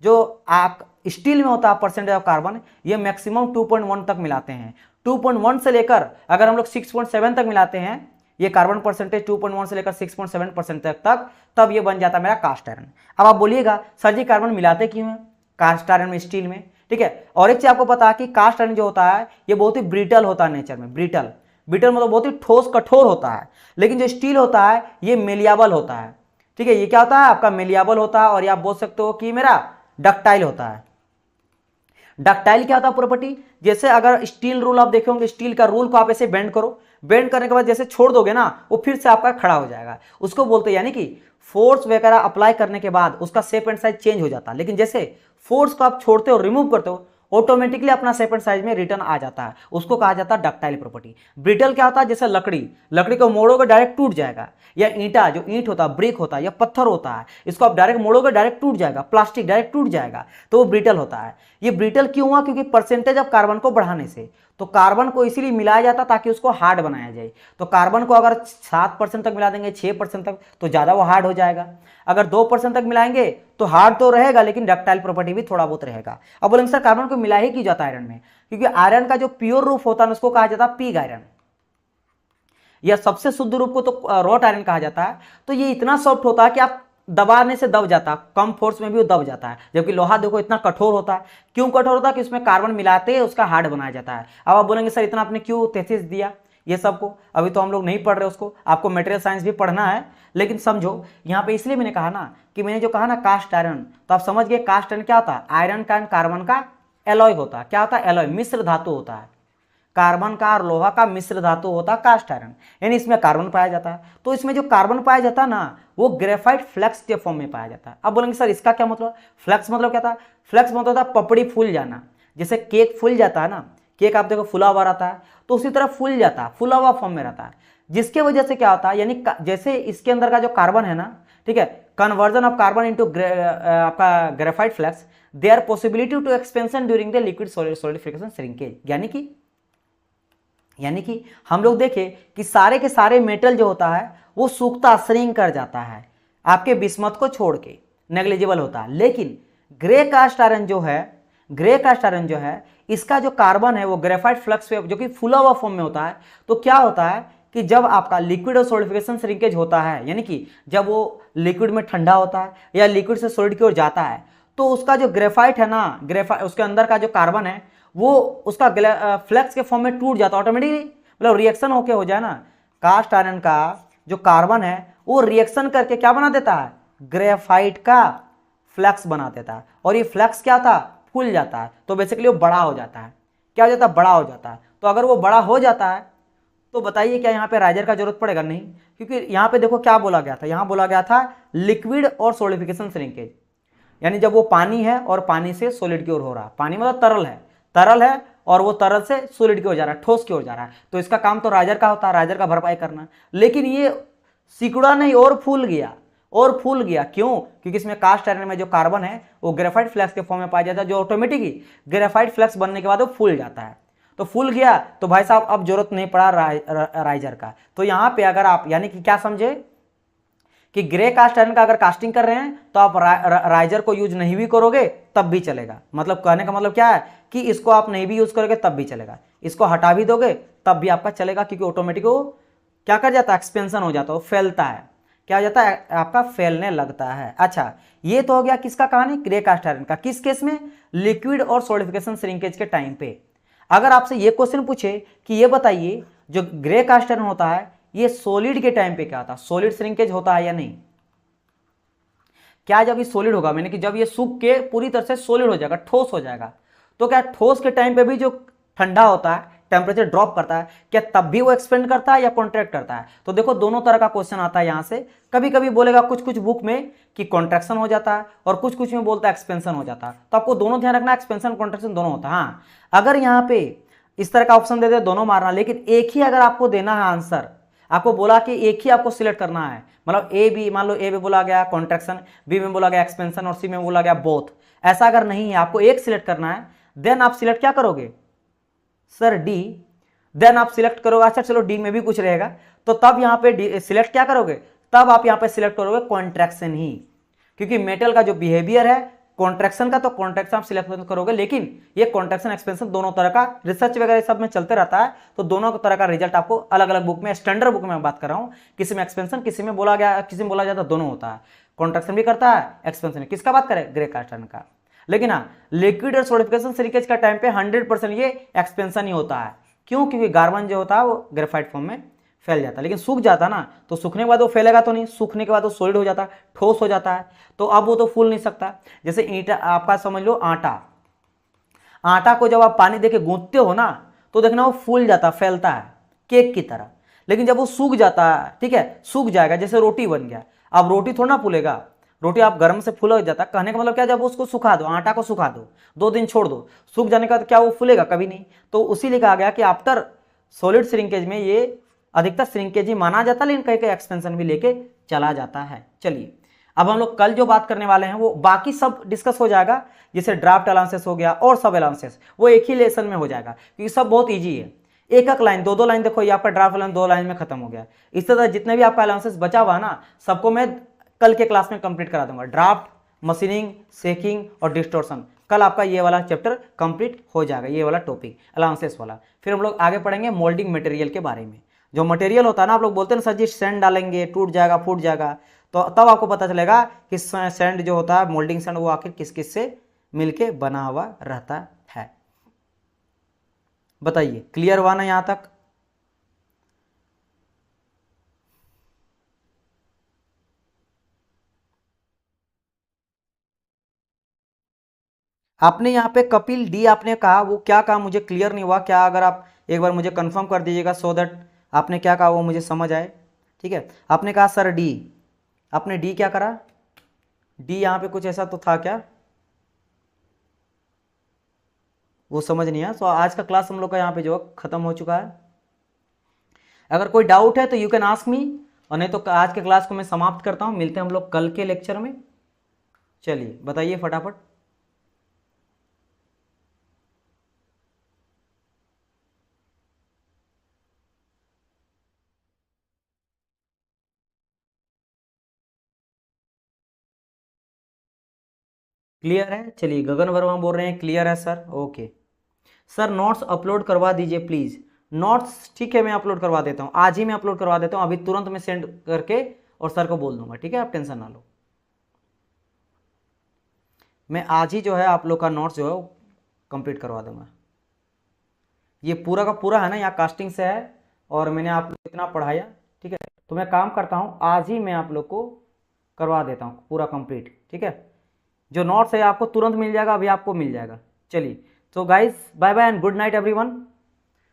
जो आप स्टील में होता है परसेंटेज ऑफ कार्बन, ये मैक्सिमम 2.1 तक मिलाते हैं। 2.1 से लेकर अगर हम लोग 6.7 तक मिलाते हैं, ये कार्बन परसेंटेज 2.1 से लेकर 6.7% तक, तब ये बन जाता है मेरा कास्ट आयरन। अब आप बोलिएगा सर जी कार्बन मिलाते क्यों हैं कास्ट आयरन में स्टील में? ठीक है, और एक चीज आपको पता है कि कास्ट आयरन जो होता है ये बहुत ही ब्रिटल होता है नेचर में। ब्रिटल मतलब बहुत ही ठोस कठोर होता है, लेकिन जो स्टील होता है ये मेलियाबल होता है। ठीक है, ये क्या होता है आपका? मेलियाबल होता है, और ये आप बोल सकते हो कि मेरा डक्टाइल होता है। डक्टाइल क्या होता है प्रॉपर्टी? जैसे अगर स्टील रूल आप देखे होंगे, स्टील का रूल को आप ऐसे बेंड करो, बेंड करने के बाद जैसे छोड़ दोगे ना, वो फिर से आपका खड़ा हो जाएगा। उसको बोलते हैं, यानी कि फोर्स वगैरह अप्लाई करने के बाद उसका शेप एंड साइज चेंज हो जाता है, लेकिन जैसे फोर्स को आप छोड़ते हो, रिमूव करते हो, ऑटोमेटिकली अपना शेप एंड साइज में रिटर्न आ जाता है। उसको कहा जाता है डक्टाइल प्रॉपर्टी। ब्रिटल क्या होता है? जैसे लकड़ी को मोड़ोगे डायरेक्ट टूट जाएगा, या ईंटा, जो ईंट होता है, ब्रिक होता है, या पत्थर होता है, इसको आप डायरेक्ट मोड़ोगे डायरेक्ट टूट जाएगा। प्लास्टिक डायरेक्ट टूट जाएगा, तो वो ब्रिटल होता है। ये ब्रिटल क्यों हुआ? क्योंकि परसेंटेज ऑफ कार्बन को बढ़ाने से। तो कार्बन को इसीलिए मिलाया जाता ताकि उसको हार्ड बनाया जाए। तो कार्बन को अगर 7% तक मिला देंगे, 6% तक, तो ज्यादा वो हार्ड हो जाएगा। अगर 2% तक मिलाएंगे तो हार्ड तो रहेगा, लेकिन डक्टाइल प्रॉपर्टी भी थोड़ा बहुत रहेगा। अब बोलेंगे सर कार्बन को मिला ही क्यों जाता है आयरन में? क्योंकि आयरन का जो प्योर रूप होता है उसको कहा जाता है पिग आयरन, या सबसे शुद्ध रूप को तो रॉट आयरन कहा जाता है। तो ये इतना सॉफ्ट होता है कि आप दबाने से दब जाता है, कम फोर्स में भी वो दब जाता है। जबकि लोहा देखो इतना कठोर होता है। क्यों कठोर होता है? कि उसमें कार्बन मिलाते उसका हार्ड बनाया जाता है। अब आप बोलेंगे सर इतना आपने क्यों थीसिस दिया ये सबको? अभी तो हम लोग नहीं पढ़ रहे उसको, आपको मटेरियल साइंस भी पढ़ना है। लेकिन समझो यहाँ पे इसलिए मैंने कहा ना, कि मैंने जो कहा ना कास्ट आयरन, तो आप समझ गए कास्ट आयरन क्या होता है? आयरन का एंड कार्बन का एलॉय होता है। क्या होता है? एलॉय, मिश्र धातु होता है। कार्बन का और लोहा का मिश्र धातु होता है कास्ट आयरन, यानी इसमें कार्बन पाया जाता है। तो इसमें जो कार्बन पाया जाता है ना, वो ग्रेफाइट फ्लेक्स के फॉर्म में पाया जाता है। अब बोलेंगे सर इसका क्या मतलब? फ्लेक्स मतलब क्या था? फ्लेक्स मतलब होता है पपड़ी फूल जाना। जैसे केक फूल जाता है ना, केक आप देखो फुला हुआ रहता है, तो उसी तरह फूल जाता है, फुला हुआ फॉर्म में रहता है। जिसके वजह से क्या होता है, यानी जैसे इसके अंदर का जो कार्बन है ना, ठीक है, कन्वर्जन ऑफ कार्बन इनटू आपका graphite flakes, there possibility to expansion during the liquid solidification shrinkage. यानी कि हम लोग देखें कि सारे के सारे मेटल जो होता है वो सूखता, श्रिंक कर जाता है, आपके बिस्मथ को छोड़ के नेग्लिजिबल होता है। लेकिन ग्रे कास्ट आयरन जो है इसका जो कार्बन है वो ग्रेफाइट फ्लक्स पे, जो कि फुला हुआ फॉर्म में होता है। तो क्या होता है कि जब आपका लिक्विड और सॉलिडिफिकेशन श्रिंकेज होता है, यानी कि जब वो लिक्विड में ठंडा होता है या लिक्विड से सॉलिड की ओर जाता है, तो उसका जो ग्रेफाइट है ना, ग्रेफाइट उसके अंदर का जो कार्बन है वो उसका फ्लेक्स के फॉर्म में टूट जाता है ऑटोमेटिकली। मतलब रिएक्शन होके हो जाए ना, कास्ट आयरन का जो कार्बन है वो रिएक्शन करके क्या बना देता है? ग्रेफाइट का फ्लेक्स बना देता है। और ये फ्लेक्स क्या था? फूल जाता है। तो बेसिकली वो बड़ा हो जाता है। क्या हो जाता है? बड़ा हो जाता है। तो अगर वो बड़ा हो जाता है तो बताइए क्या यहाँ पे राइजर का जरूरत पड़ेगा? नहीं, क्योंकि यहाँ पे देखो क्या बोला गया था, यहाँ बोला गया था लिक्विड और सॉलिडिफिकेशन श्रिंकेज, यानी जब वो पानी है और पानी से सॉलिड की ओर हो रहा है। पानी मतलब तरल है और वो तरल से सॉलिड की ओर जा रहा है, ठोस की ओर जा रहा है। तो इसका काम तो राइजर का होता है, राइजर का भरपाई करना। लेकिन ये सिकुड़ा नहीं और फूल गया। क्यों? क्योंकि इसमें कास्ट आयरन में जो कार्बन है वो ग्रेफाइट फ्लेक्स के फॉर्म में पाया जाता है, जो ऑटोमेटिकली ग्रेफाइट फ्लेक्स बनने के बाद वो फूल जाता है। तो फूल गया तो भाई साहब अब जरूरत नहीं पड़ा राइजर का। तो यहाँ पे अगर आप यानी कि क्या समझे कि ग्रे कास्ट आयरन का अगर कास्टिंग कर रहे हैं तो आप राइजर को यूज नहीं भी करोगे तब भी चलेगा। मतलब कहने का मतलब क्या है कि इसको आप नहीं भी यूज करोगे तब भी चलेगा, इसको हटा भी दोगे तब भी आपका चलेगा, क्योंकि ऑटोमेटिक वो क्या कर जाता है? एक्सपेंशन हो जाता है, वो फैलता है। क्या हो जाता है? आपका फैलने लगता है। अच्छा, ये तो हो गया किसका कहानी? ग्रे कास्ट आयरन का। किस केस में? लिक्विड और सॉलिडिफिकेशन श्रिंकेज के टाइम पे। अगर आपसे ये क्वेश्चन पूछे कि ये बताइए जो ग्रे कास्ट आयरन होता है ये सॉलिड के टाइम पे क्या होता है? सॉलिड श्रिंकेज होता है या नहीं? क्या जब ये सॉलिड होगा, मैंने कि जब ये सूख के पूरी तरह से सॉलिड हो जाएगा, ठोस हो जाएगा, तो क्या ठोस के टाइम पे भी जो ठंडा होता है टेम्परेचर ड्रॉप करता है, क्या तब भी वो एक्सपेंड करता है या कॉन्ट्रैक्ट करता है? तो देखो दोनों तरह का क्वेश्चन आता है यहां से। कभी कभी बोलेगा कुछ कुछ बुक में कि कॉन्ट्रैक्शन हो जाता है और कुछ कुछ में बोलता है एक्सपेंशन हो जाता है। तो आपको दोनों ध्यान रखना, एक्सपेंशन कॉन्ट्रैक्शन दोनों होता है। हाँ, अगर यहाँ पे इस तरह का ऑप्शन दे दे दोनों मारना, लेकिन एक ही अगर आपको देना है आंसर, आपको बोला कि एक ही आपको सिलेक्ट करना है, मतलब ए बी, मान लो ए में बोला गया कॉन्ट्रैक्शन, बी में बोला गया एक्सपेंशन और सी में बोला गया बोथ, ऐसा अगर नहीं है, आपको एक सिलेक्ट करना है, देन आप सिलेक्ट क्या करोगे सर? डी। देन आप सिलेक्ट करोगे, अच्छा चलो डी में भी कुछ रहेगा, तो तब यहां पे सिलेक्ट क्या करोगे? तब आप यहां पे सिलेक्ट करोगे कॉन्ट्रैक्शन ही, क्योंकि मेटल का जो बिहेवियर है कॉन्ट्रैक्शन का, तो कॉन्ट्रैक्शन आप सिलेक्ट करोगे। लेकिन ये कॉन्ट्रैक्शन एक्सपेंशन दोनों तरह का रिसर्च वगैरह सब में चलते रहता है, तो दोनों तरह का रिजल्ट आपको अलग अलग बुक में, स्टैंडर्ड बुक में बात कर रहा हूं, किसी में एक्सपेंशन, किसी में बोला गया, किसी में बोला जाता दोनों होता है, कॉन्ट्रैक्शन भी करता है एक्सपेंशन। किसका बात करें? ग्रे कार्स्टन का। लेकिन हाँ, लिक्विड और सॉलिडिफिकेशन श्रिंकेज का टाइम पे 100% ये एक्सपेंशन ही होता है। क्यों? क्योंकि कार्बन जो होता है वो ग्रेफाइट फॉर्म में फैल जाता है, लेकिन सूख जाता ना, तो सूखने के बाद वो फैलेगा तो नहीं, सूखने के बाद वो सॉलिड हो जाता है, ठोस हो जाता है, तो अब वो तो फूल नहीं सकता। जैसे ईंटा, आपका समझ लो आटा, आटा को जब आप पानी देके गूंथते हो ना, तो देखना वो फूल जाता, फैलता है केक की तरह। लेकिन जब वो सूख जाता है, ठीक है, सूख जाएगा, जैसे रोटी बन गया, अब रोटी थोड़ा ना फूलेगा, रोटी आप गर्म से फूला हो जाता। कहने का मतलब क्या, जब उसको सुखा दो, आटा को सुखा दो, 2 दिन छोड़ दो, सूख जाने का तो क्या वो फूलेगा? कभी नहीं। तो उसी लिए कहा गया कि आफ्टर सॉलिड श्रिंकेज में ये अधिकतर श्रिंकेज ही माना जाता है, लेकिन कहीं कहीं एक्सपेंशन भी लेके चला जाता है। चलिए, अब हम लोग कल जो बात करने वाले हैं वो बाकी सब डिस्कस हो जाएगा, जैसे ड्राफ्ट अलाउंसेस हो गया और सब अलाउंसेस, वो एक ही लेसन में हो जाएगा, क्योंकि सब बहुत ईजी है। एक एक लाइन, 2 2 लाइन, देखो ये आपका ड्राफ्ट अलाउंस 2 लाइन में खत्म हो गया। इस तरह जितने भी आपका अलाउंसेस बचा हुआ ना, सबको मैं कल के क्लास में कंप्लीट करा दूंगा। ड्राफ्ट, मशीनिंग, शेकिंग और डिस्टोर्शन, कल आपका ये वाला चैप्टर कंप्लीट हो जाएगा, ये वाला टॉपिक अलाउंसेस वाला। फिर हम लोग आगे पढ़ेंगे मोल्डिंग मटेरियल के बारे में। जो मटेरियल होता है ना, आप लोग बोलते हैं ना सर जी सैंड डालेंगे टूट जाएगा, फूट जाएगा, तो तब आपको पता चलेगा कि सैंड जो होता है, मोल्डिंग सैंड, वो आखिर किस किस से मिलके बना हुआ रहता है। बताइए, क्लियर हुआ ना यहां तक? आपने यहाँ पे कपिल डी आपने कहा, वो क्या कहा मुझे क्लियर नहीं हुआ, क्या अगर आप एक बार मुझे कंफर्म कर दीजिएगा, सो दैट आपने क्या कहा वो मुझे समझ आए। ठीक है, आपने कहा सर डी, आपने डी क्या करा? डी यहाँ पे कुछ ऐसा तो था क्या, वो समझ नहीं आया। तो आज का क्लास हम लोग का यहाँ पे जो खत्म हो चुका है। अगर कोई डाउट है तो यू कैन आस्क मी, और नहीं तो आज के क्लास को मैं समाप्त करता हूँ। मिलते हैं हम लोग कल के लेक्चर में। चलिए बताइए फटाफट। क्लियर है? चलिए, गगन वर्मा बोल रहे हैं क्लियर है sir, okay. Sir notes upload करवा दीजिए प्लीज़। नोट्स ठीक है, मैं अपलोड करवा देता हूँ, आज ही मैं अपलोड करवा देता हूँ, अभी तुरंत मैं सेंड करके और सर को बोल दूंगा, ठीक है, आप टेंशन ना लो। मैं आज ही जो है आप लोग का नोट्स जो है कंप्लीट करवा दूंगा। ये पूरा का पूरा है ना, यहाँ कास्टिंग से है और मैंने आप लोग इतना पढ़ाया, ठीक है, तो मैं काम करता हूँ आज ही मैं आप लोग को करवा देता हूँ पूरा कंप्लीट, ठीक है। जो नोट्स है आपको तुरंत मिल जाएगा, अभी आपको मिल जाएगा। चलिए, तो guys bye bye and good night everyone,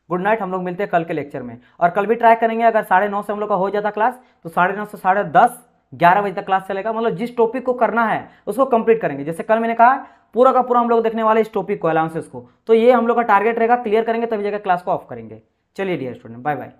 good night. हम लोग मिलते हैं कल के लेक्चर में, और कल भी ट्राई करेंगे, अगर 9:30 से हम लोग का हो जाता क्लास, तो 9:30 से 10:30 11 बजे तक क्लास चलेगा। मतलब जिस टॉपिक को करना है उसको कंप्लीट करेंगे। जैसे कल मैंने कहा पूरा का पूरा हम लोग देखने वाले इस टॉपिक को, अलाउंसेस को, तो ये हम लोग का टारगेट रहेगा, क्लियर करेंगे तभी जगह क्लास को ऑफ करेंगे। चलिए डियर स्टूडेंट, बाय बाय।